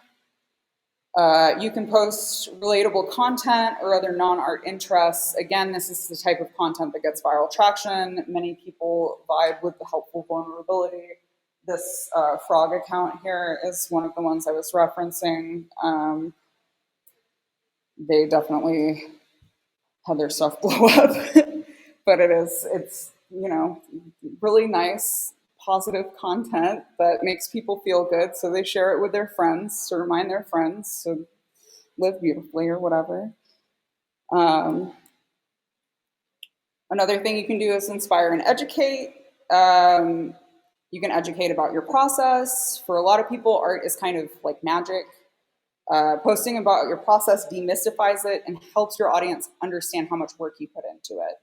You can post relatable content or other non-art interests. Again, this is the type of content that gets viral traction. Many people vibe with the helpful vulnerability. This frog account here is one of the ones I was referencing. They definitely had their stuff blow up, but it's really nice, positive content that makes people feel good, so they share it with their friends to remind their friends to live beautifully or whatever. Another thing you can do is inspire and educate. You can educate about your process. For a lot of people, art is kind of like magic. Posting about your process demystifies it and helps your audience understand how much work you put into it.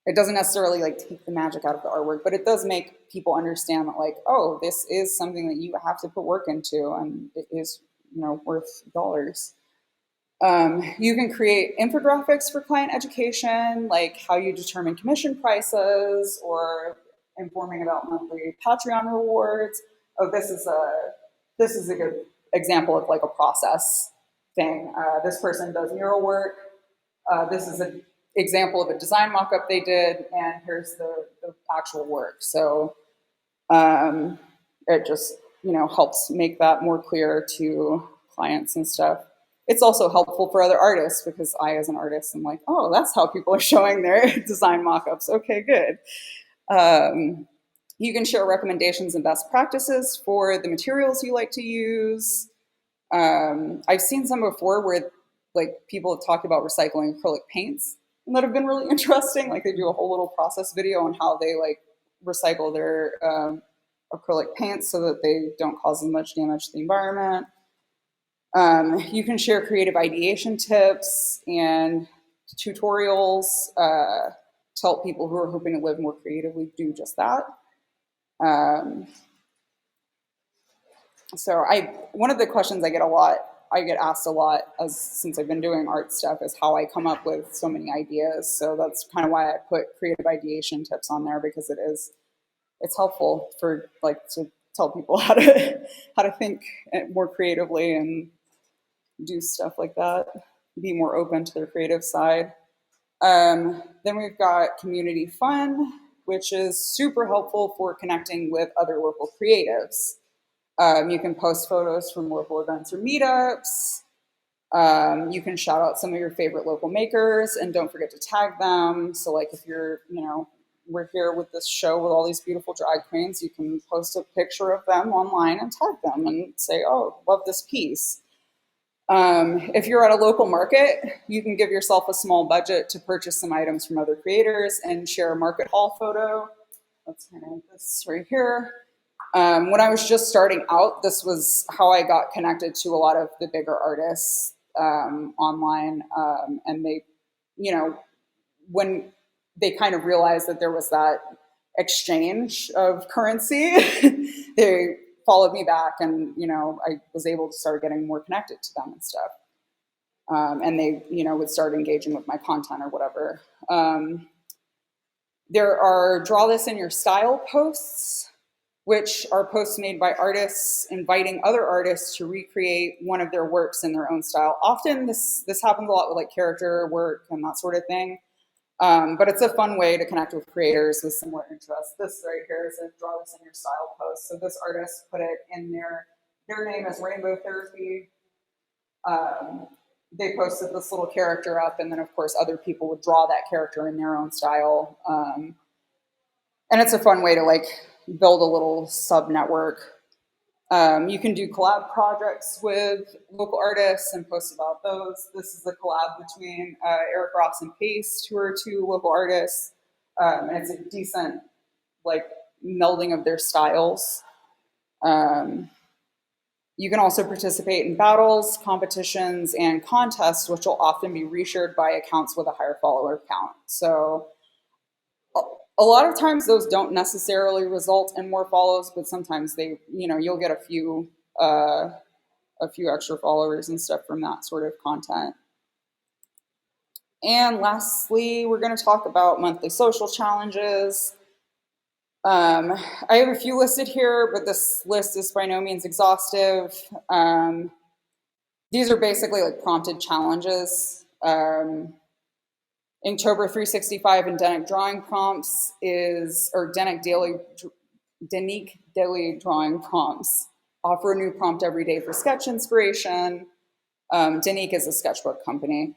It doesn't necessarily like take the magic out of the artwork, but it does make people understand that, like, oh, this is something that you have to put work into, and it is, worth dollars. You can create infographics for client education, like how you determine commission prices or informing about monthly Patreon rewards. Oh, this is a good example of like a process thing. This person does mural work. This is an example of a design mock-up they did, and here's the actual work. So it just helps make that more clear to clients and stuff. It's also helpful for other artists because I, as an artist, am like, oh, that's how people are showing their design mock-ups. Okay, good. You can share recommendations and best practices for the materials you like to use. I've seen some before where like people have talked about recycling acrylic paints, and that have been really interesting. Like they do a whole little process video on how they like recycle their acrylic paints so that they don't cause as much damage to the environment. You can share creative ideation tips and tutorials to help people who are hoping to live more creatively do just that. So one of the questions I get asked a lot since I've been doing art stuff is how I come up with so many ideas. So that's kind of why I put creative ideation tips on there, because it's helpful for like to tell people how to think more creatively and do stuff like that, be more open to their creative side. Then we've got community fun, which is super helpful for connecting with other local creatives. You can post photos from local events or meetups. You can shout out some of your favorite local makers and don't forget to tag them. So like if you're, we're here with this show with all these beautiful drag queens, you can post a picture of them online and tag them and say, oh, love this piece. If you're at a local market, you can give yourself a small budget to purchase some items from other creators and share a market haul photo. That's kind of this right here. When I was just starting out, this was how I got connected to a lot of the bigger artists online. And they, when they kind of realized that there was that exchange of currency, they followed me back, and I was able to start getting more connected to them and stuff. And they would start engaging with my content or whatever. There are draw this in your style posts, which are posts made by artists inviting other artists to recreate one of their works in their own style. Often this happens a lot with like character work and that sort of thing. But it's a fun way to connect with creators with similar interests. This right here is a draw this in your style post. So this artist put it in their name is Rainbow Therapy. They posted this little character up, and then of course other people would draw that character in their own style. And it's a fun way to like build a little sub network. You can do collab projects with local artists and post about those. This is a collab between Eric Ross and Paste, who are two local artists. And it's a decent like melding of their styles. You can also participate in battles, competitions, and contests, which will often be reshared by accounts with a higher follower count. So a lot of times those don't necessarily result in more follows, but sometimes they, you'll get a few extra followers and stuff from that sort of content. And lastly, we're going to talk about monthly social challenges. I have a few listed here, but this list is by no means exhaustive. These are basically like prompted challenges. Inktober 365 and Denic drawing prompts Denic daily drawing prompts offer a new prompt every day for sketch inspiration. Denic is a sketchbook company.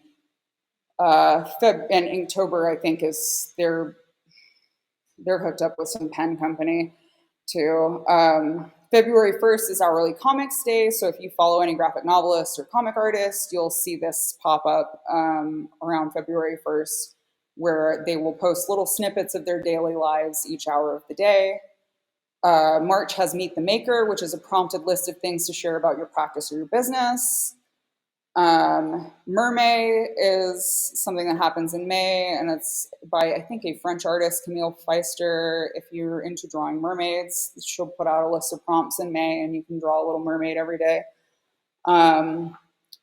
And Inktober, I think, is they're hooked up with some pen company too. February 1st is Hourly Comics Day, so if you follow any graphic novelists or comic artists, you'll see this pop up around February 1st. where they will post little snippets of their daily lives each hour of the day. March has Meet the Maker, which is a prompted list of things to share about your practice or your business. Mermay is something that happens in May, and it's by, I think, a French artist, Camille Feister. If you're into drawing mermaids, she'll put out a list of prompts in May, and you can draw a little mermaid every day.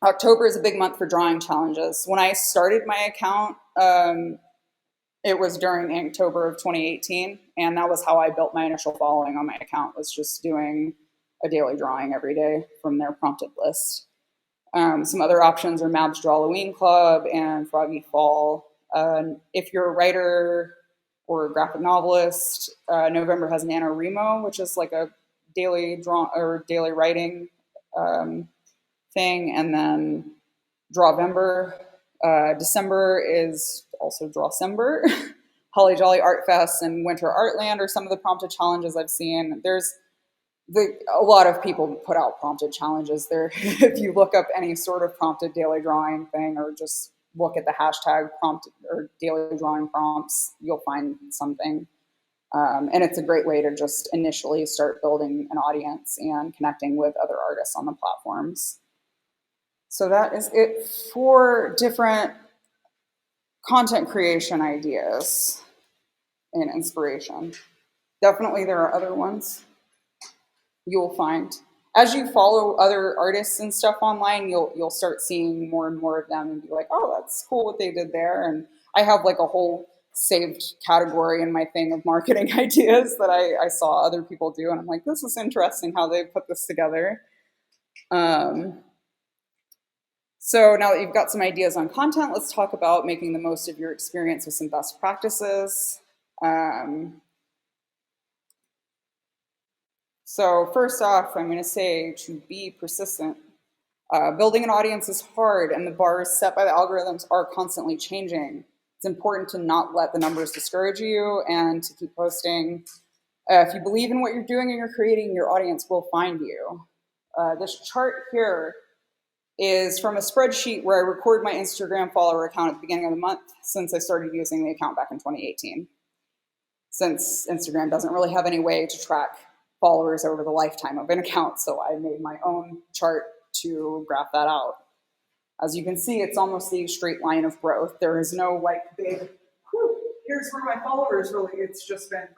October is a big month for drawing challenges. When I started my account, it was during October of 2018, and that was how I built my initial following on my account, was just doing a daily drawing every day from their prompted list. Some other options are Mab's Drawloween Club and Froggy Fall. If you're a writer or a graphic novelist, November has NaNoWriMo, which is like a daily daily writing thing, and then Drawvember. December is also Drawcember. Holly Jolly Art Fest and Winter Artland are some of the prompted challenges I've seen. There's a lot of people put out prompted challenges there. If you look up any sort of prompted daily drawing thing, or just look at the hashtag prompted or daily drawing prompts, you'll find something. And it's a great way to just initially start building an audience and connecting with other artists on the platforms. So that is it for different content creation ideas and inspiration. Definitely there are other ones you'll find. As you follow other artists and stuff online, you'll start seeing more and more of them and be like, oh, that's cool what they did there. And I have like a whole saved category in my thing of marketing ideas that I saw other people do. And I'm like, this is interesting how they put this together. So now that you've got some ideas on content, let's talk about making the most of your experience with some best practices. So first off, I'm going to say to be persistent. Building an audience is hard, and the bars set by the algorithms are constantly changing. It's important to not let the numbers discourage you and to keep posting. If you believe in what you're doing and you're creating, your audience will find you. This chart here is from a spreadsheet where I record my Instagram follower account at the beginning of the month since I started using the account back in 2018. Since Instagram doesn't really have any way to track followers over the lifetime of an account, so I made my own chart to graph that out. As you can see, it's almost the straight line of growth. There is no like big, here's where my followers really, it's just been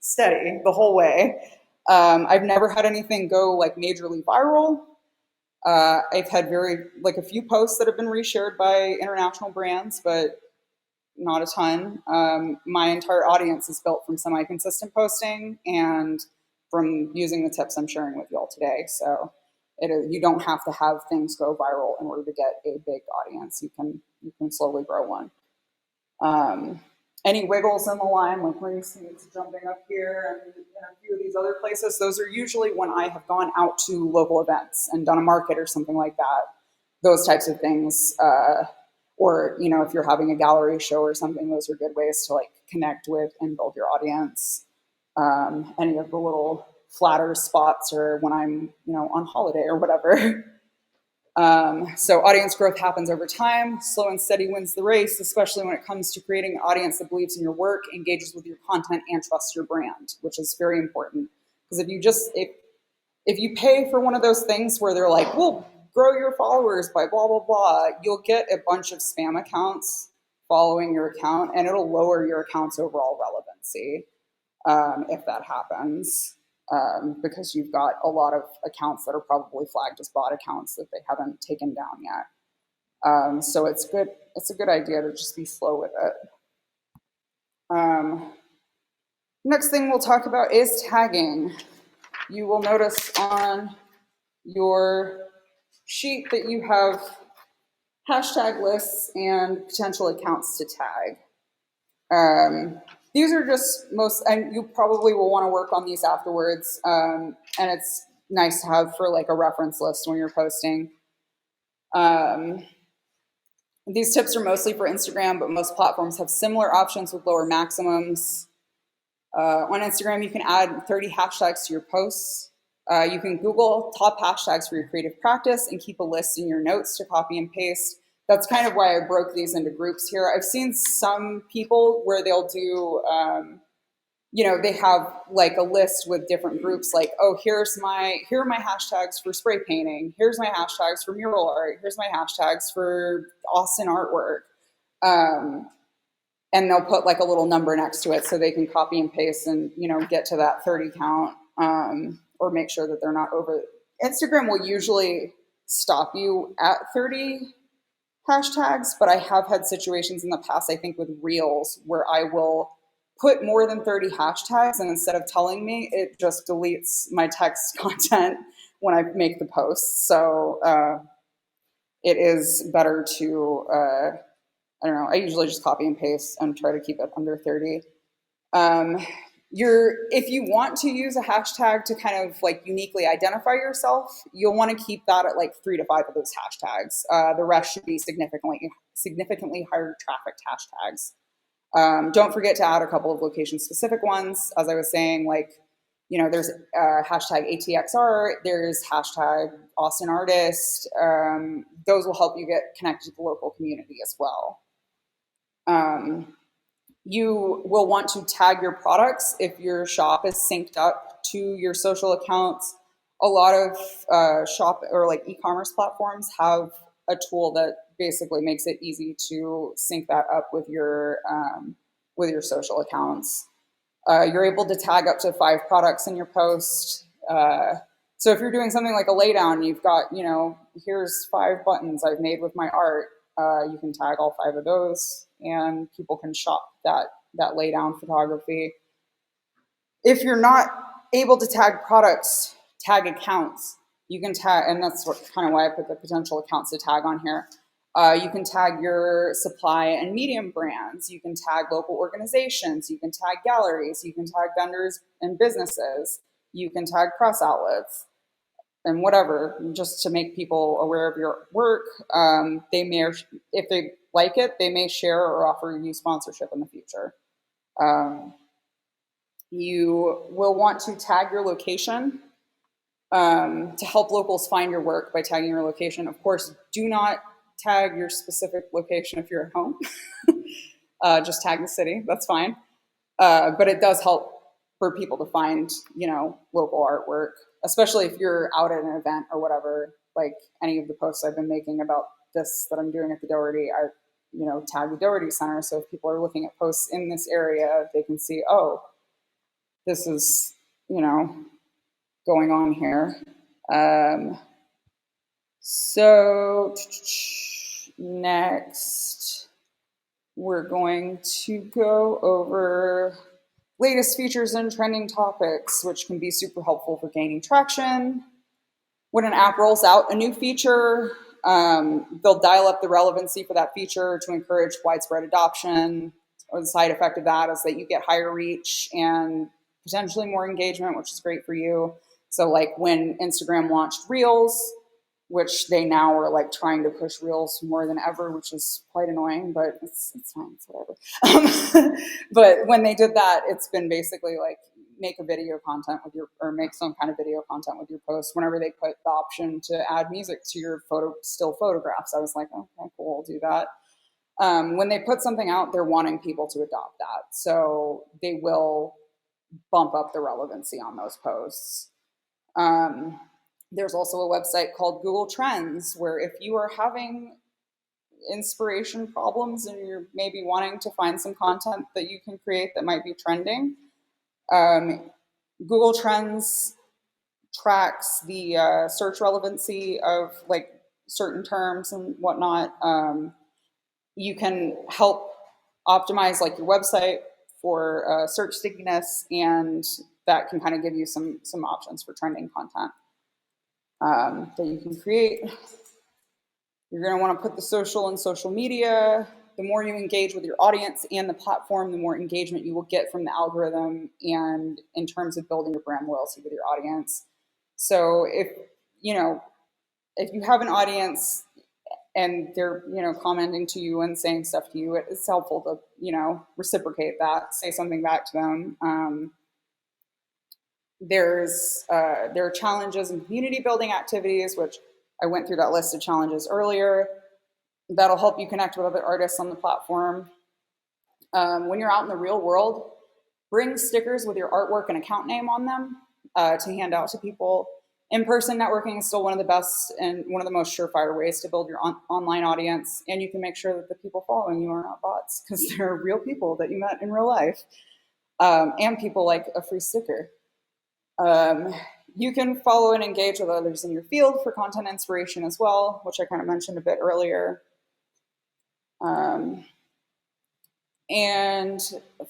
steady the whole way. I've never had anything go like majorly viral. I've had a few posts that have been reshared by international brands, but not a ton. My entire audience is built from semi-consistent posting and from using the tips I'm sharing with you all today. So you don't have to have things go viral in order to get a big audience. You can slowly grow one. Any wiggles in the line, like where you see it's jumping up here and a few of these other places, those are usually when I have gone out to local events and done a market or something like that. Those types of things. Or, if you're having a gallery show or something, those are good ways to like connect with and build your audience. Any of the little flatter spots or when I'm, on holiday or whatever. So audience growth happens over time. Slow and steady wins the race, especially when it comes to creating an audience that believes in your work, engages with your content, and trusts your brand, which is very important. Because if you pay for one of those things where they're like, well, grow your followers by blah, blah, blah, you'll get a bunch of spam accounts following your account, and it'll lower your account's overall relevancy if that happens. Because you've got a lot of accounts that are probably flagged as bot accounts that they haven't taken down yet. So it's a good idea to just be slow with it. Next thing we'll talk about is tagging. You will notice on your sheet that you have hashtag lists and potential accounts to tag. These are just and you probably will want to work on these afterwards. And it's nice to have for like a reference list when you're posting. These tips are mostly for Instagram, but most platforms have similar options with lower maximums. On Instagram, you can add 30 hashtags to your posts. You can Google top hashtags for your creative practice and keep a list in your notes to copy and paste. that's kind of why I broke these into groups here. I've seen some people where they'll do, they have like a list with different groups, like, oh, here are my hashtags for spray painting. Here's my hashtags for mural art. Here's my hashtags for Austin artwork. And they'll put like a little number next to it so they can copy and paste and, get to that 30 count, or make sure that they're not over. Instagram will usually stop you at 30 hashtags, but I have had situations in the past, I think with Reels, where I will put more than 30 hashtags, and instead of telling me, it just deletes my text content when I make the post. So it is better to, I don't know, I usually just copy and paste and try to keep it under 30. If you want to use a hashtag to kind of like uniquely identify yourself, you'll want to keep that at like 3 to 5 of those hashtags. The rest should be significantly higher trafficked hashtags. Don't forget to add a couple of location specific ones. As I was saying, like, there's hashtag ATXR, there's hashtag Austin Artist. Those will help you get connected to the local community as well. You will want to tag your products if your shop is synced up to your social accounts. A lot of shop or like e-commerce platforms have a tool that basically makes it easy to sync that up with your social accounts. You're able to tag up to 5 products in your post. So if you're doing something like a laydown, you've got, here's 5 buttons I've made with my art. You can tag all 5 of those, and people can shop that laydown photography. If you're not able to tag products, tag accounts. You can tag, and that's kind of why I put the potential accounts to tag on here. You can tag your supply and medium brands. You can tag local organizations. You can tag galleries. You can tag vendors and businesses. You can tag press outlets and whatever, just to make people aware of your work. They may, if they like it, they may share or offer you sponsorship in the future. You will want to tag your location to help locals find your work by tagging your location. Of course, do not tag your specific location if you're at home. Just tag the city, that's fine. But it does help for people to find, local artwork, especially if you're out at an event or whatever. Like any of the posts I've been making about this that I'm doing at the Dougherty, I, tag the Dougherty Center. So if people are looking at posts in this area, they can see, oh, this is, going on here. So next, we're going to go over latest features and trending topics, which can be super helpful for gaining traction. When an app rolls out a new feature, they'll dial up the relevancy for that feature to encourage widespread adoption. Or the side effect of that is that you get higher reach and potentially more engagement, which is great for you. So like when Instagram launched Reels, which they now are like trying to push Reels more than ever, which is quite annoying, but it's fine, it's whatever. But when they did that, it's been basically like make a video content with your, or make some kind of video content with your post. Whenever they put the option to add music to your still photographs, I was like, okay, cool, I'll do that. When they put something out, they're wanting people to adopt that. So they will bump up the relevancy on those posts. There's also a website called Google Trends, where if you are having inspiration problems and you're maybe wanting to find some content that you can create that might be trending, Google Trends tracks the search relevancy of like certain terms and whatnot. You can help optimize like your website for search stickiness, and that can kind of give you some options for trending content that you can create. You're going to want to put the social in social media. The more you engage with your audience and the platform, the more engagement you will get from the algorithm, and in terms of building your brand loyalty with your audience. So if you have an audience and they're commenting to you and saying stuff to you, it's helpful to reciprocate that, say something back to them. There are challenges and community building activities, which I went through that list of challenges earlier. That'll help you connect with other artists on the platform. When you're out in the real world, bring stickers with your artwork and account name on them to hand out to people. In-person networking is still one of the best and one of the most surefire ways to build your online audience. And you can make sure that the people following you are not bots, because they're real people that you met in real life. And people like a free sticker. You can follow and engage with others in your field for content inspiration as well, which I kind of mentioned a bit earlier. And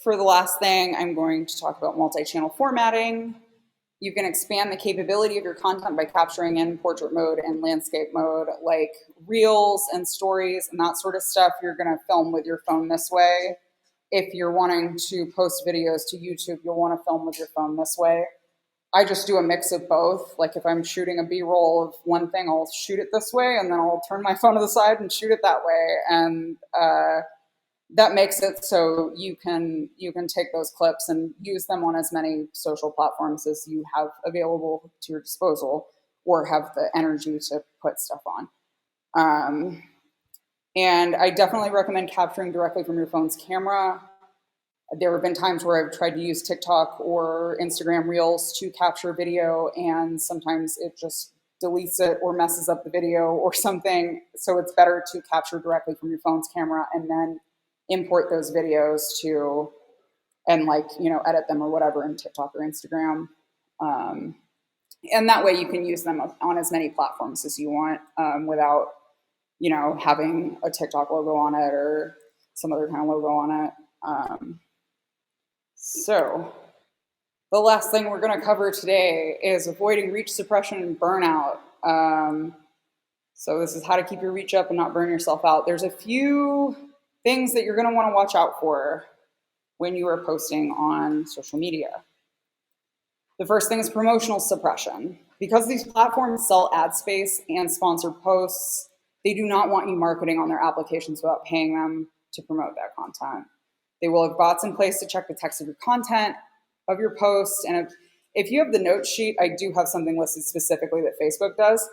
for the last thing, I'm going to talk about multi-channel formatting. You can expand the capability of your content by capturing in portrait mode and landscape mode, like reels and stories and that sort of stuff. You're going to film with your phone this way. If you're wanting to post videos to YouTube, you'll want to film with your phone this way. I just do a mix of both. Like if I'm shooting a B-roll of one thing, I'll shoot it this way, and then I'll turn my phone to the side and shoot it that way. And that makes it so you can take those clips and use them on as many social platforms as you have available to your disposal, or have the energy to put stuff on. And I definitely recommend capturing directly from your phone's camera. There have been times where I've tried to use TikTok or Instagram Reels to capture video, and sometimes it just deletes it or messes up the video or something. So it's better to capture directly from your phone's camera and then import those videos to, and edit them or whatever in TikTok or Instagram. And that way you can use them on as many platforms as you want without, having a TikTok logo on it or some other kind of logo on it. So the last thing we're going to cover today is avoiding reach suppression and burnout. So this is how to keep your reach up and not burn yourself out. There's a few things that you're going to want to watch out for when you are posting on social media. The first thing is promotional suppression. Because these platforms sell ad space and sponsored posts, they do not want you marketing on their applications without paying them to promote that content. They will have bots in place to check the text of your content, of your posts. And if you have the note sheet, I do have something listed specifically that Facebook does.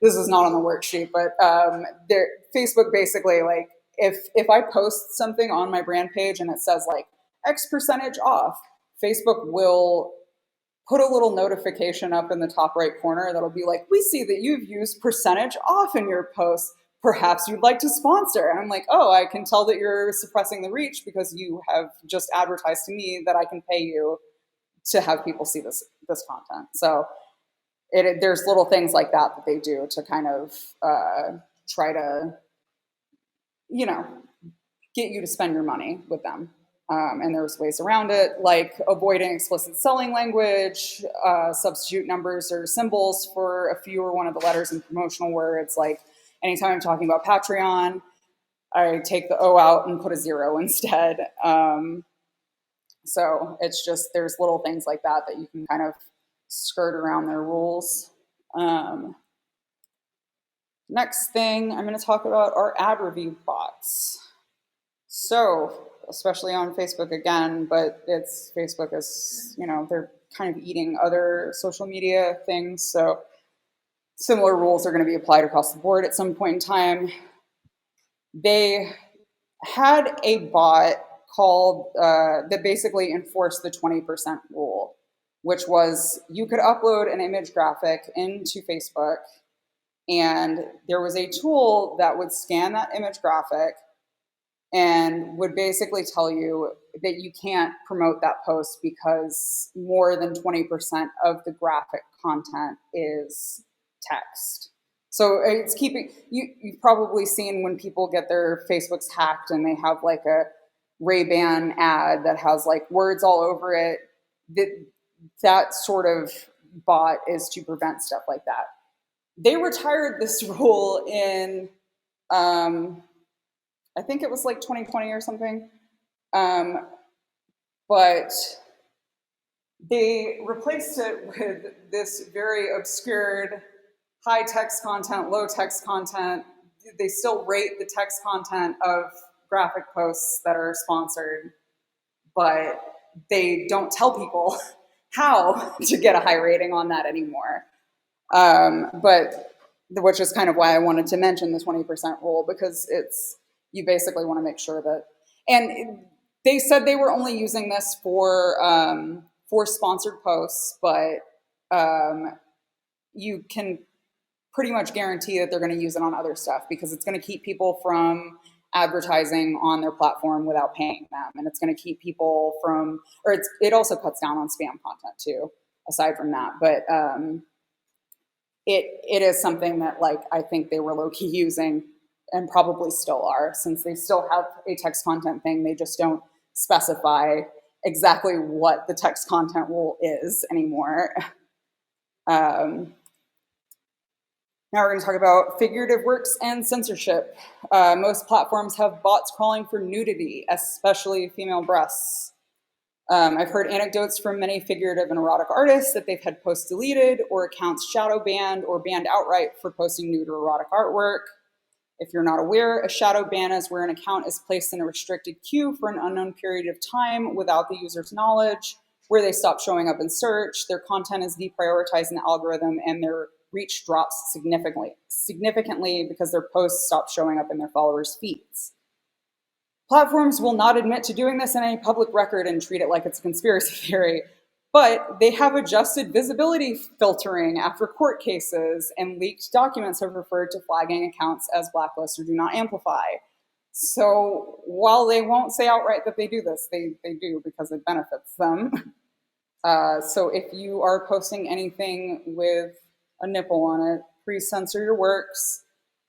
This is not on the worksheet, but Facebook basically, like, if I post something on my brand page and it says like X% off, Facebook will put a little notification up in the top right corner that'll be like, we see that you've used percentage off in your post. Perhaps you'd like to sponsor. And I'm like, oh, I can tell that you're suppressing the reach because you have just advertised to me that I can pay you to have people see this content. So there's little things like that they do to kind of try to, get you to spend your money with them. And there's ways around it, like avoiding explicit selling language, substitute numbers or symbols for a few or one of the letters in promotional words. Like anytime I'm talking about Patreon, I take the O out and put a 0 instead. So it's just, there's little things like that you can kind of skirt around their rules. Next thing I'm going to talk about are ad review bots. So, especially on Facebook again, but Facebook is, they're kind of eating other social media things. So similar rules are going to be applied across the board at some point in time. They had a bot called that basically enforced the 20% rule, which was you could upload an image graphic into Facebook, and there was a tool that would scan that image graphic and would basically tell you that you can't promote that post because more than 20% of the graphic content is text. So it's you've probably seen when people get their Facebooks hacked and they have like a Ray-Ban ad that has like words all over it. That sort of bot is to prevent stuff like that. They retired this rule in, I think it was like 2020 or something. But they replaced it with this very obscured high text content, low text content. They still rate the text content of graphic posts that are sponsored, but they don't tell people how to get a high rating on that anymore. But which is kind of why I wanted to mention the 20% rule, because you basically want to make sure that, and they said they were only using this for sponsored posts, but you can pretty much guarantee that they're going to use it on other stuff, because it's going to keep people from advertising on their platform without paying them, and it's going to keep people from, or it also cuts down on spam content too, aside from that. But it is something that, like, I think they were low-key using, and probably still are, since they still have a text content thing. They just don't specify exactly what the text content rule is anymore. Now we're going to talk about figurative works and censorship. Most platforms have bots crawling for nudity, especially female breasts. I've heard anecdotes from many figurative and erotic artists that they've had posts deleted or accounts shadow banned or banned outright for posting nude or erotic artwork. If you're not aware, a shadow ban is where an account is placed in a restricted queue for an unknown period of time without the user's knowledge, where they stop showing up in search, their content is deprioritized in the algorithm, and their reach drops significantly because their posts stop showing up in their followers' feeds. Platforms will not admit to doing this in any public record and treat it like it's a conspiracy theory, but they have adjusted visibility filtering after court cases, and leaked documents have referred to flagging accounts as blacklist or do not amplify. So while they won't say outright that they do this, they do, because it benefits them. So if you are posting anything with a nipple on it, please censor your works.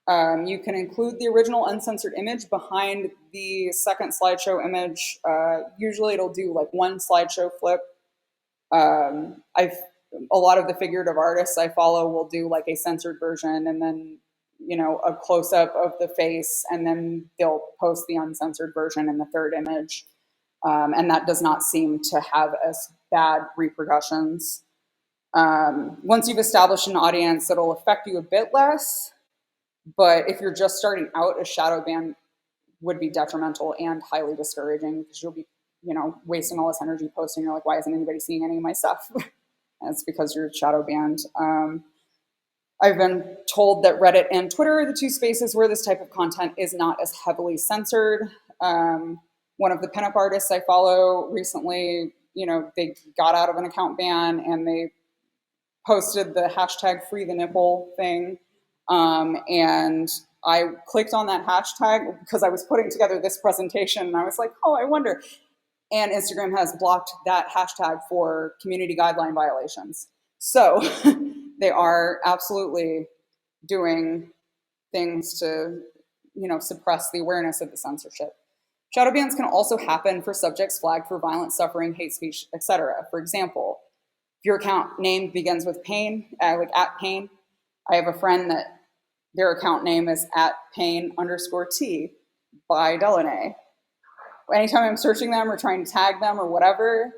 You can include the original uncensored image behind the second slideshow image. Usually it'll do like one slideshow flip. A lot of the figurative artists I follow will do like a censored version, and then, you know, a close-up of the face, and then they'll post the uncensored version in the third image. And that does not seem to have as bad repercussions. Once you've established an audience, it'll affect you a bit less. But if you're just starting out, a shadow ban would be detrimental and highly discouraging, because you'll be, you know, wasting all this energy posting. You're like, why isn't anybody seeing any of my stuff? And it's because you're shadow banned. I've been told that Reddit and Twitter are the two spaces where this type of content is not as heavily censored. One of the pinup artists I follow recently, you know, they got out of an account ban, and they posted the hashtag free the nipple thing. And I clicked on that hashtag because I was putting together this presentation, and I was like, oh, I wonder. And Instagram has blocked that hashtag for community guideline violations. So they are absolutely doing things to, you know, suppress the awareness of the censorship. Shadow bans can also happen for subjects flagged for violent suffering, hate speech, etc. For example, if your account name begins with pain, like at pain, I have a friend that their account name is at pain_T by Delaney. Anytime I'm searching them or trying to tag them or whatever,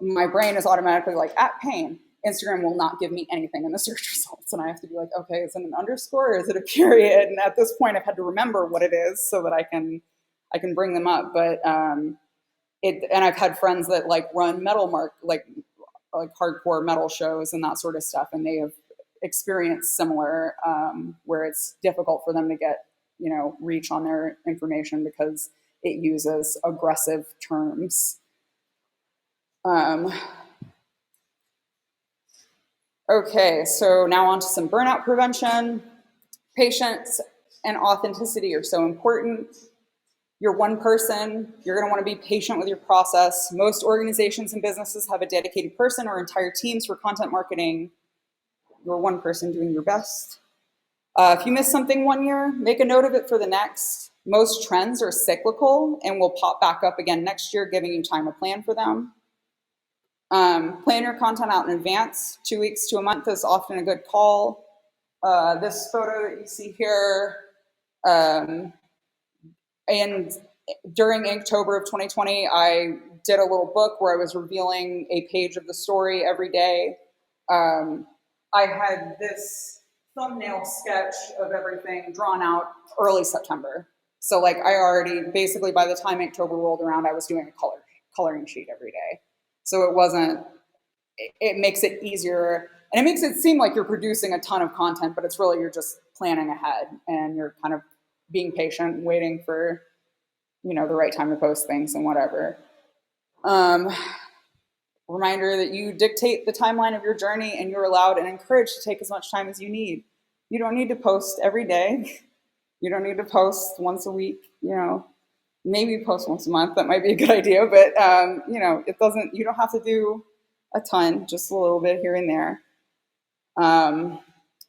my brain is automatically like, at pain. Instagram will not give me anything in the search results. And I have to be like, okay, is it an underscore or is it a period? And at this point, I've had to remember what it is so that I can bring them up. But and I've had friends that like run like hardcore metal shows and that sort of stuff, and they have experienced similar, where it's difficult for them to get, you know, reach on their information because it uses aggressive terms. Okay, so now on to some burnout prevention. Patience and authenticity are so important. You're one person, you're gonna wanna be patient with your process. Most organizations and businesses have a dedicated person or entire teams for content marketing. You're one person doing your best. If you miss something one year, make a note of it for the next. Most trends are cyclical and will pop back up again next year, giving you time to plan for them. Plan your content out in advance. 2 weeks to a month is often a good call. This photo that you see here, and during Inktober of 2020, I did a little book where I was revealing a page of the story every day. I had this thumbnail sketch of everything drawn out early September. So like I already, basically by the time Inktober rolled around, I was doing a coloring sheet every day. So it makes it easier And it makes it seem like you're producing a ton of content, but it's really you're just planning ahead and you're kind of being patient and waiting for, the right time to post things and whatever. Reminder that you dictate the timeline of your journey and you're allowed and encouraged to take as much time as you need. You don't need to post every day. You don't need to post once a week, maybe post once a month. That might be a good idea, but you don't have to do a ton, just a little bit here and there.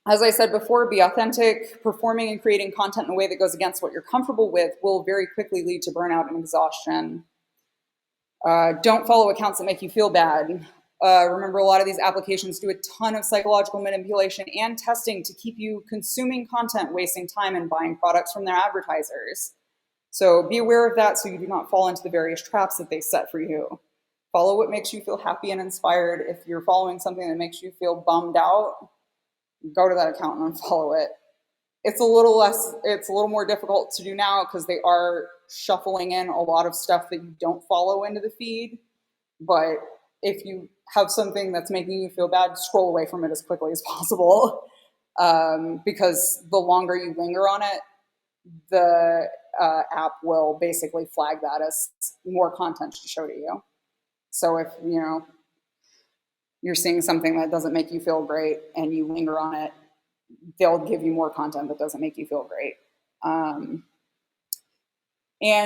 As I said before, be authentic. Performing and creating content in a way that goes against what you're comfortable with will very quickly lead to burnout and exhaustion. Don't follow accounts that make you feel bad. Remember, a lot of these applications do a ton of psychological manipulation and testing to keep you consuming content, wasting time, and buying products from their advertisers. So be aware of that so you do not fall into the various traps that they set for you. Follow what makes you feel happy and inspired. If you're following something that makes you feel bummed out, go to that account and unfollow it. It's a little more difficult to do now because they are shuffling in a lot of stuff that you don't follow into the feed. But if you have something that's making you feel bad, scroll away from it as quickly as possible. Because the longer you linger on it, the app will basically flag that as more content to show to you. So if, you're seeing something that doesn't make you feel great and you linger on it, they'll give you more content that doesn't make you feel great. And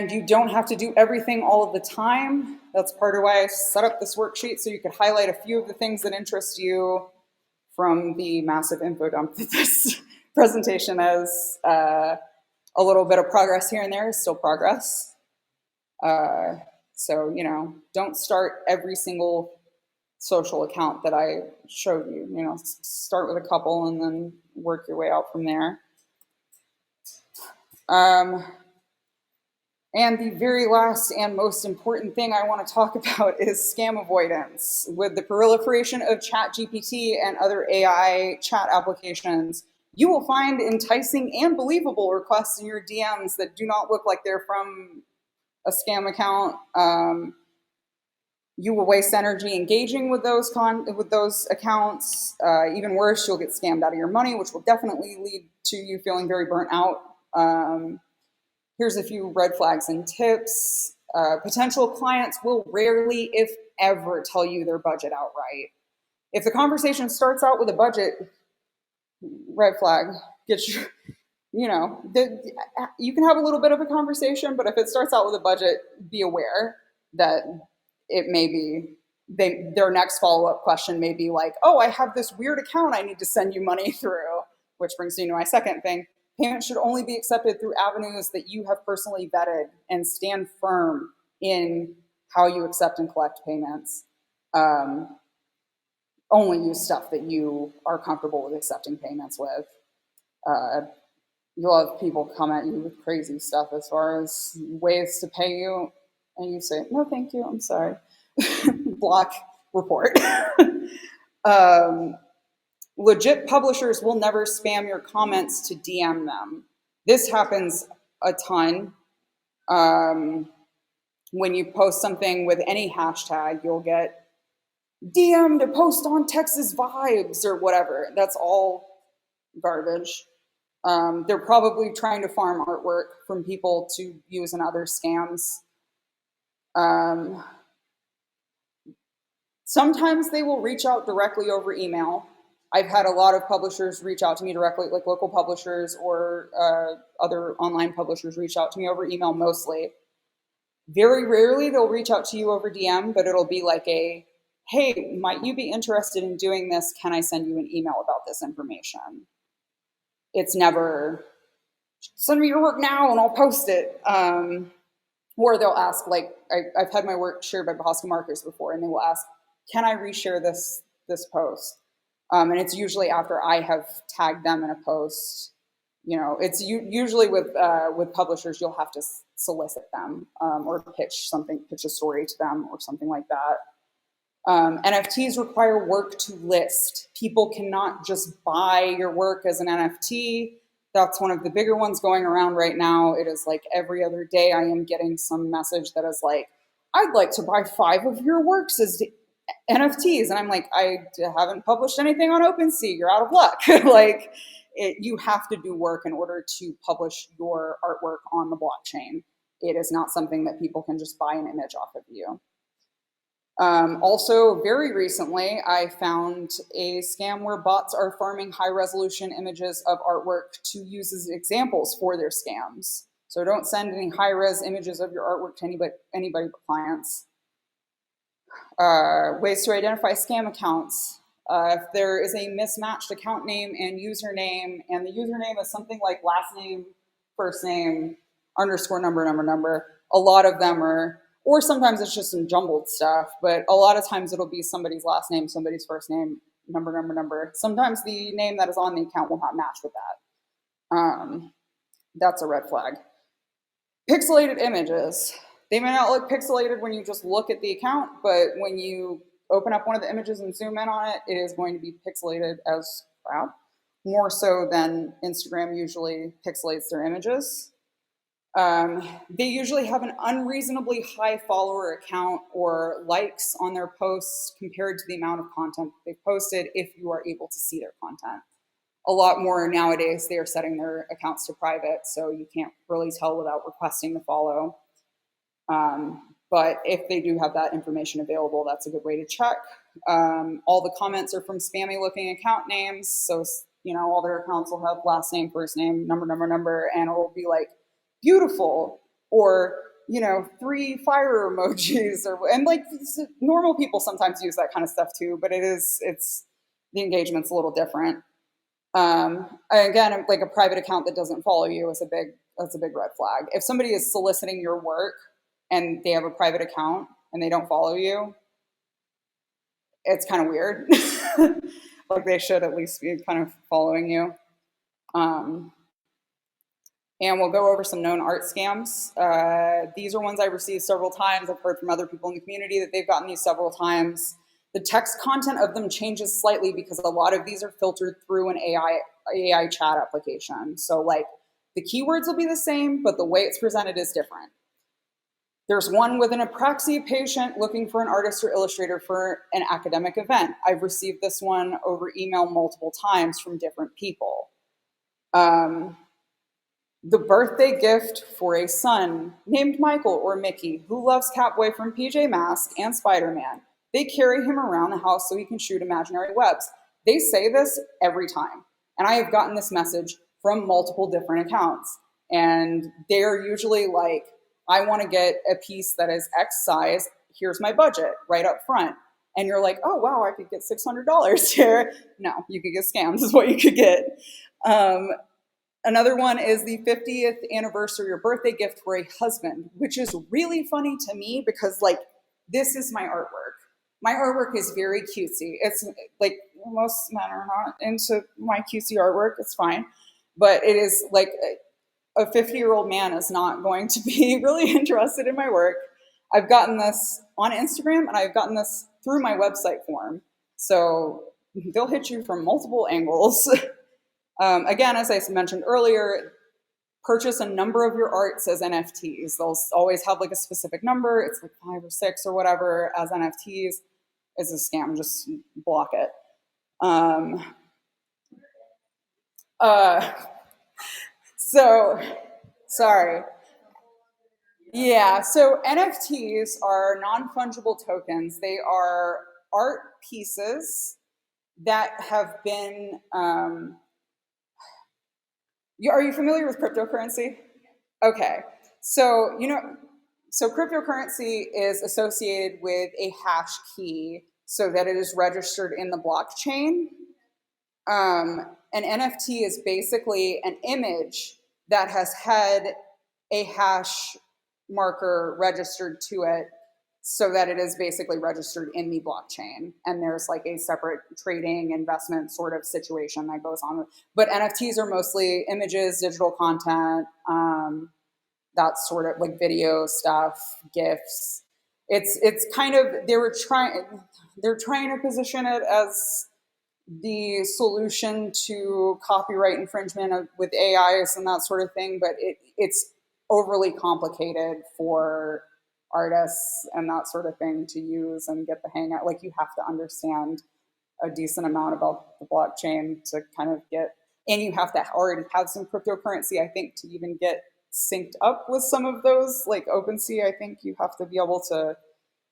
you don't have to do everything all of the time. That's part of why I set up this worksheet, so you could highlight a few of the things that interest you from the massive info dump that this presentation is. A little bit of progress here and there is still progress. So, don't start every single social account that I showed you. Start with a couple and then work your way out from there. And the very last and most important thing I want to talk about is scam avoidance. With the proliferation of ChatGPT and other AI chat applications, you will find enticing and believable requests in your DMs that do not look like they're from a scam account. You will waste energy engaging with those accounts. Even worse, you'll get scammed out of your money, which will definitely lead to you feeling very burnt out. Here's a few red flags and tips. Potential clients will rarely, if ever, tell you their budget outright. If the conversation starts out with a budget, red flag. You can have a little bit of a conversation, but if it starts out with a budget, be aware that it may be their next follow-up question may be like, oh, I have this weird account I need to send you money through, which brings me to my second thing. Payments should only be accepted through avenues that you have personally vetted, and stand firm in how you accept and collect payments. Only use stuff that you are comfortable with accepting payments with. You'll have people come at you with crazy stuff as far as ways to pay you, and you say, no, thank you, I'm sorry. Block, report. Legit publishers will never spam your comments to DM them. This happens a ton. When you post something with any hashtag, you'll get DM to post on Texas Vibes or whatever. That's all garbage. They're probably trying to farm artwork from people to use in other scams. Sometimes they will reach out directly over email. I've had a lot of publishers reach out to me directly, like local publishers or other online publishers reach out to me over email mostly. Very rarely they'll reach out to you over DM, but it'll be like a, hey, might you be interested in doing this? Can I send you an email about this information? It's never, send me your work now and I'll post it. Or they'll ask, like, I've had my work shared by Boston Markers before, and they will ask, can I reshare this post? And it's usually after I have tagged them in a post. It's usually with publishers, you'll have to solicit them or pitch a story to them or something like that. NFTs require work to list. People cannot just buy your work as an NFT. That's one of the bigger ones going around right now. It is like every other day I am getting some message that is like, I'd like to buy 5 of your works as NFTs. And I'm like, I haven't published anything on OpenSea. You're out of luck. Like, you have to do work in order to publish your artwork on the blockchain. It is not something that people can just buy an image off of you. Also, very recently, I found a scam where bots are farming high-resolution images of artwork to use as examples for their scams. So don't send any high-res images of your artwork to anybody but clients. Ways to identify scam accounts. If there is a mismatched account name and username, and the username is something like last name, first name, underscore number, a lot of them are, or sometimes it's just some jumbled stuff, but a lot of times it'll be somebody's last name, somebody's first name, number. Sometimes the name that is on the account will not match with that. That's a red flag. Pixelated images. They may not look pixelated when you just look at the account, but when you open up one of the images and zoom in on it, it is going to be pixelated as crap, more so than Instagram usually pixelates their images. They usually have an unreasonably high follower account or likes on their posts compared to the amount of content they've posted if you are able to see their content. A lot more nowadays, they are setting their accounts to private, so you can't really tell without requesting to follow. But if they do have that information available, that's a good way to check. All the comments are from spammy looking account names. So, all their accounts will have last name, first name, number, and it will be like beautiful or, 3 fire emojis and like normal people sometimes use that kind of stuff too, but it's the engagement's a little different. Again, like a private account that doesn't follow you that's a big red flag. If somebody is soliciting your work and they have a private account and they don't follow you, it's kind of weird. Like they should at least be kind of following you. And we'll go over some known art scams. These are ones I received several times. I've heard from other people in the community that they've gotten these several times. The text content of them changes slightly because a lot of these are filtered through an AI chat application. So like the keywords will be the same, but the way it's presented is different. There's one with an apraxia patient looking for an artist or illustrator for an academic event. I've received this one over email multiple times from different people. The birthday gift for a son named Michael or Mickey who loves Catboy from PJ Masks and Spider-Man. They carry him around the house so he can shoot imaginary webs. They say this every time. And I have gotten this message from multiple different accounts. And they're usually like, I want to get a piece that is X size. Here's my budget right up front. And you're like, oh, wow, I could get $600 here. No, you could get scammed is what you could get. Another one is the 50th anniversary or birthday gift for a husband, which is really funny to me because like, this is my artwork. My artwork is very cutesy. It's like most men are not into my cutesy artwork. It's fine. But it is like a 50-year-old man is not going to be really interested in my work. I've gotten this on Instagram and I've gotten this through my website form. So they'll hit you from multiple angles. Again, as I mentioned earlier, purchase a number of your arts as NFTs. They'll always have like a specific number. It's like 5 or 6 or whatever as NFTs. It's a scam. Just block it. So, sorry. Yeah, so NFTs are non-fungible tokens. They are art pieces that have been... are you familiar with cryptocurrency? Okay, so so cryptocurrency is associated with a hash key so that it is registered in the blockchain. An NFT is basically an image that has had a hash marker registered to it so that it is basically registered in the blockchain. And there's like a separate trading investment sort of situation that goes on. But NFTs are mostly images, digital content, that sort of like video stuff, GIFs. It's kind of, they're trying to position it as the solution to copyright infringement with AIs and that sort of thing, but it's overly complicated for artists and that sort of thing to use and get the hang out. Like you have to understand a decent amount about the blockchain to kind of get, and you have to already have some cryptocurrency, I think, to even get synced up with some of those. Like OpenSea, I think you have to be able to,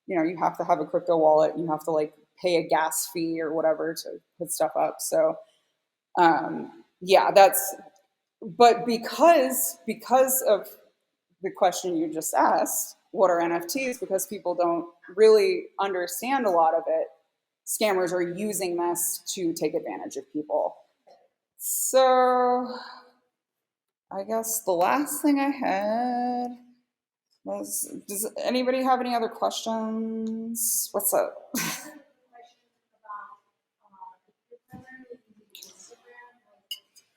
you have to have a crypto wallet. You have to like pay a gas fee or whatever to put stuff up. So yeah, but because of the question you just asked, what are NFTs? Because people don't really understand a lot of it, scammers are using this to take advantage of people. So I guess the last thing I had was, does anybody have any other questions? What's up?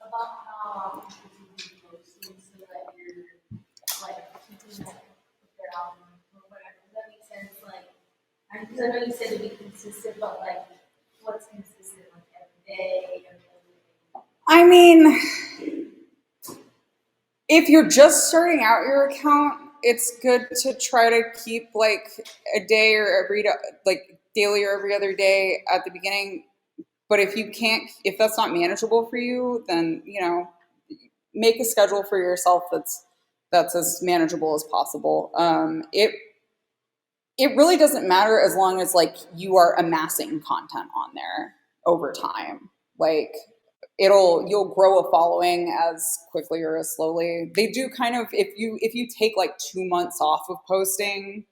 About how you posting so that you're like keeping that their album or whatever. Does that make sense? Like, because I know you said to be consistent, but like, what's consistent? Like every day, I mean, if you're just starting out your account, it's good to try to keep like a day or every day, like daily or every other day at the beginning. But if you can't, if that's not manageable for you, then make a schedule for yourself that's as manageable as possible. It really doesn't matter as long as like you are amassing content on there over time. Like you'll grow a following as quickly or as slowly. They do kind of, if you take like 2 months off of posting,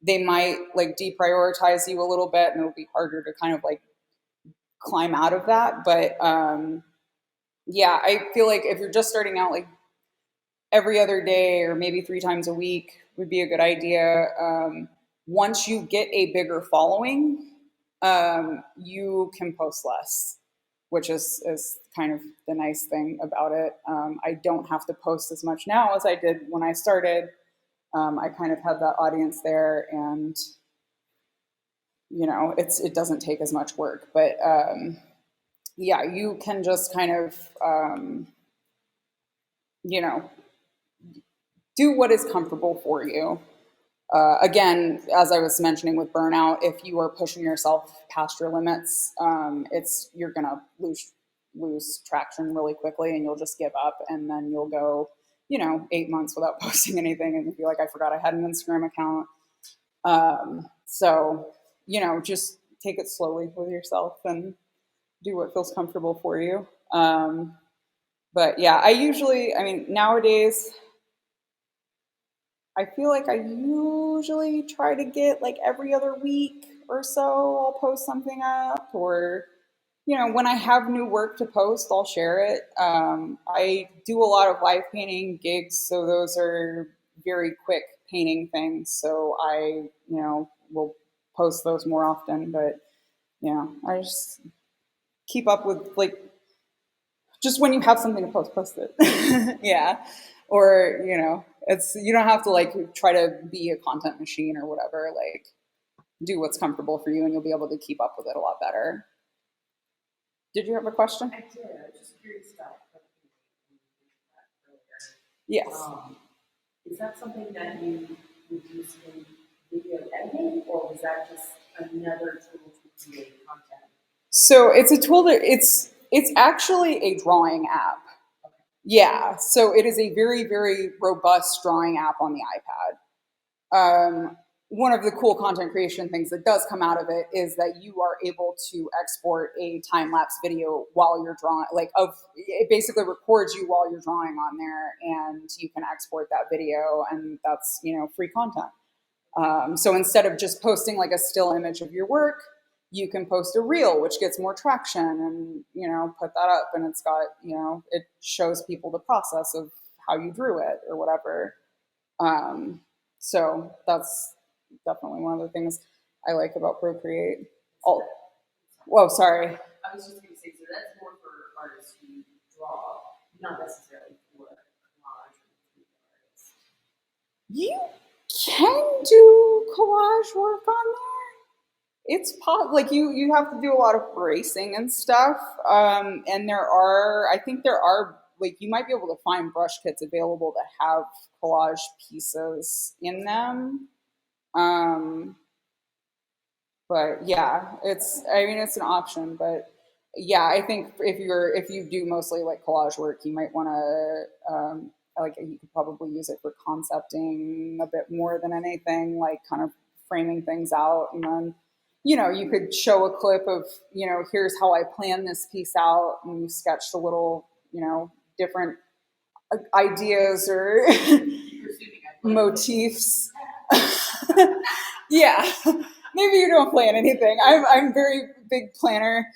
they might like deprioritize you a little bit, and it'll be harder to kind of like climb out of that. But yeah, I feel like if you're just starting out, like every other day or maybe 3 times a week would be a good idea. Once you get a bigger following, you can post less, which is kind of the nice thing about it. I don't have to post as much now as I did when I started. I kind of had that audience there, and it doesn't take as much work. But yeah, you can just kind of do what is comfortable for you. Again, as I was mentioning with burnout, if you are pushing yourself past your limits, you're gonna lose traction really quickly, and you'll just give up, and then you'll go 8 months without posting anything, and you'll be like, I forgot I had an Instagram account. So just take it slowly with yourself and do what feels comfortable for you. But yeah, nowadays, I feel like I usually try to get like every other week or so, I'll post something up, or when I have new work to post, I'll share it. I do a lot of live painting gigs, so those are very quick painting things. So I, will post those more often. But I just keep up with like, just when you have something to post it. Yeah. Or, you don't have to like try to be a content machine or whatever. Like, do what's comfortable for you, and you'll be able to keep up with it a lot better. Did you have a question? I did. I was just curious about Yes. Is that something that you would use in video editing, or was that just another tool to create content? So it's a tool that it's actually a drawing app. Okay. Yeah. So it is a very, very robust drawing app on the iPad. One of the cool content creation things that does come out of it is that you are able to export a time-lapse video while you're drawing, it basically records you while you're drawing on there, and you can export that video, and that's, free content. So instead of just posting like a still image of your work, you can post a reel, which gets more traction, and, put that up, and it's got, it shows people the process of how you drew it or whatever. So that's definitely one of the things I like about Procreate. Oh, whoa, sorry. I was just going to say, so that's more for artists who draw, not necessarily for collage artists. You can do collage work on there. It's like you have to do a lot of bracing and stuff. And I think there are, like, you might be able to find brush kits available that have collage pieces in them. Um, but yeah, I mean, it's an option, but yeah, I think if you do mostly like collage work, you might want to, like, you could probably use it for concepting a bit more than anything, like kind of framing things out. And then, you could show a clip of, here's how I plan this piece out, and you sketch the little, different ideas or motifs. Yeah, maybe you don't plan anything. I'm very big planner,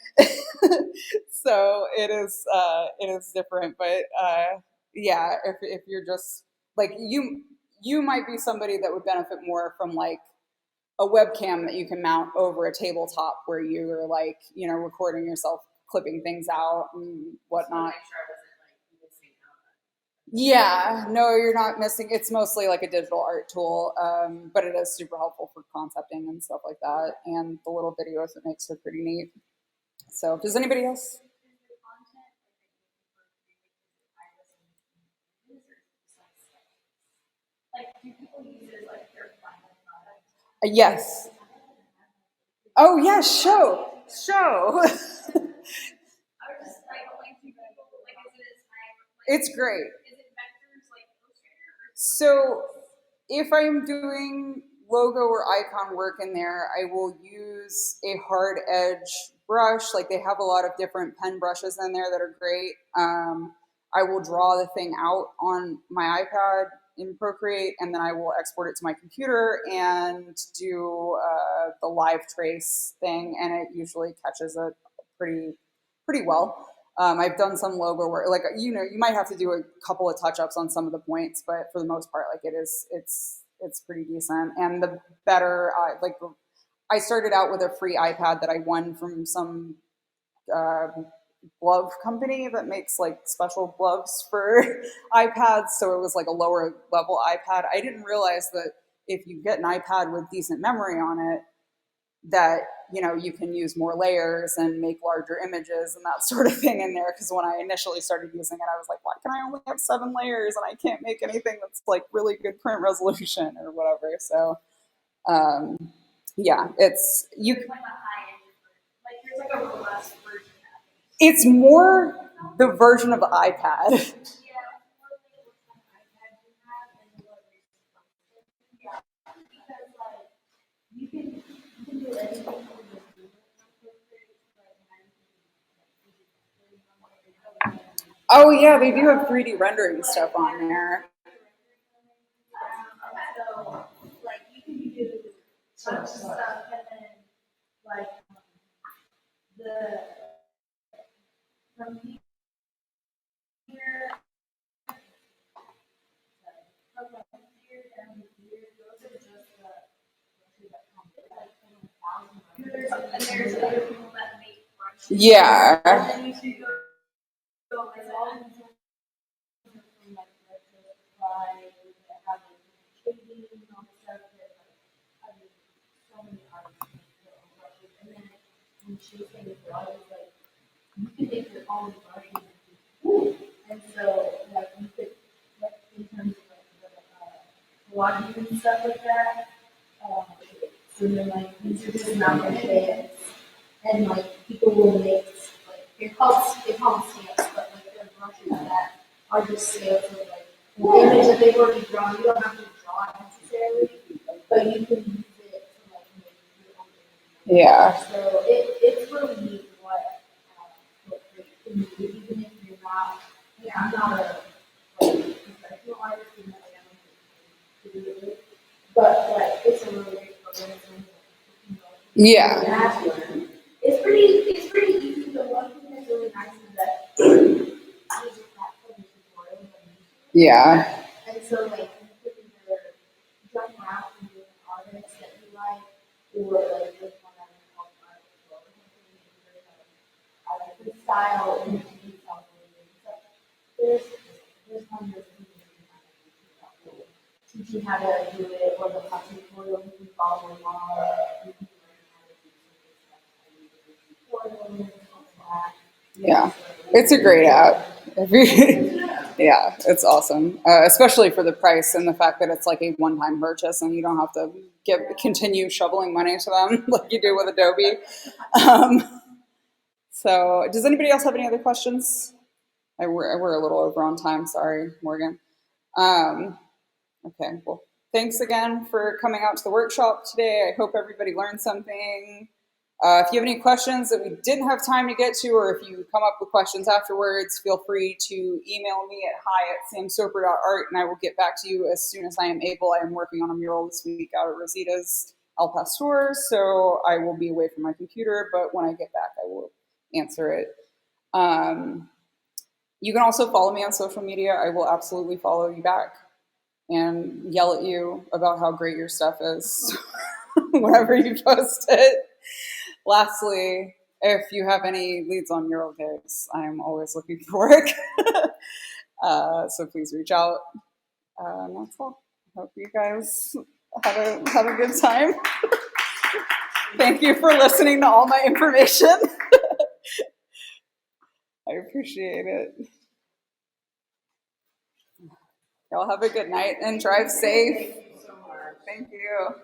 so it is different. But yeah, if you're just like you might be somebody that would benefit more from like a webcam that you can mount over a tabletop where you're like recording yourself clipping things out and whatnot. Yeah, no, you're not missing. It's mostly like a digital art tool, but it is super helpful for concepting and stuff like that. And the little videos it makes are pretty neat. So, does anybody else? Yes. Oh, yeah, show. It's great. So if I'm doing logo or icon work in there, I will use a hard edge brush. Like they have a lot of different pen brushes in there that are great. I will draw the thing out on my iPad in Procreate, and then I will export it to my computer and do the live trace thing, and it usually catches it pretty well. I've done some logo work, like you might have to do a couple of touch ups on some of the points, but for the most part, like it's pretty decent. And the better, I started out with a free iPad that I won from some uh, glove company that makes like special gloves for iPads, so it was like a lower level iPad. I didn't realize that if you get an iPad with decent memory on it, that you can use more layers and make larger images and that sort of thing in there, because when I initially started using it, I was like, why can I only have 7 layers and I can't make anything that's like really good print resolution or whatever. So yeah, it's more the version of the iPad. Oh yeah, they do have 3D rendering stuff on there. Yeah. Yeah. Yeah. Yeah. Yeah. It's a great app. Yeah, it's awesome, especially for the price and the fact that it's like a one-time purchase and you don't have to continue shoveling money to them like you do with Adobe. Um, so, does anybody else have any other questions? We're a little over on time. Sorry, Morgan. Um, okay, well, thanks again for coming out to the workshop today. I hope everybody learned something. If you have any questions that we didn't have time to get to, or if you come up with questions afterwards, feel free to email me at hi@samsoper.art, and I will get back to you as soon as I am able. I am working on a mural this week out at Rosita's El Pastor, so I will be away from my computer, but when I get back, I will answer it. You can also follow me on social media. I will absolutely follow you back and yell at you about how great your stuff is whenever you post it. Lastly, if you have any leads on mural gigs, I'm always looking for work. So please reach out. And that's all. Hope you guys had a good time. Thank you for listening to all my information. I appreciate it. Y'all have a good night and drive safe. Thank you.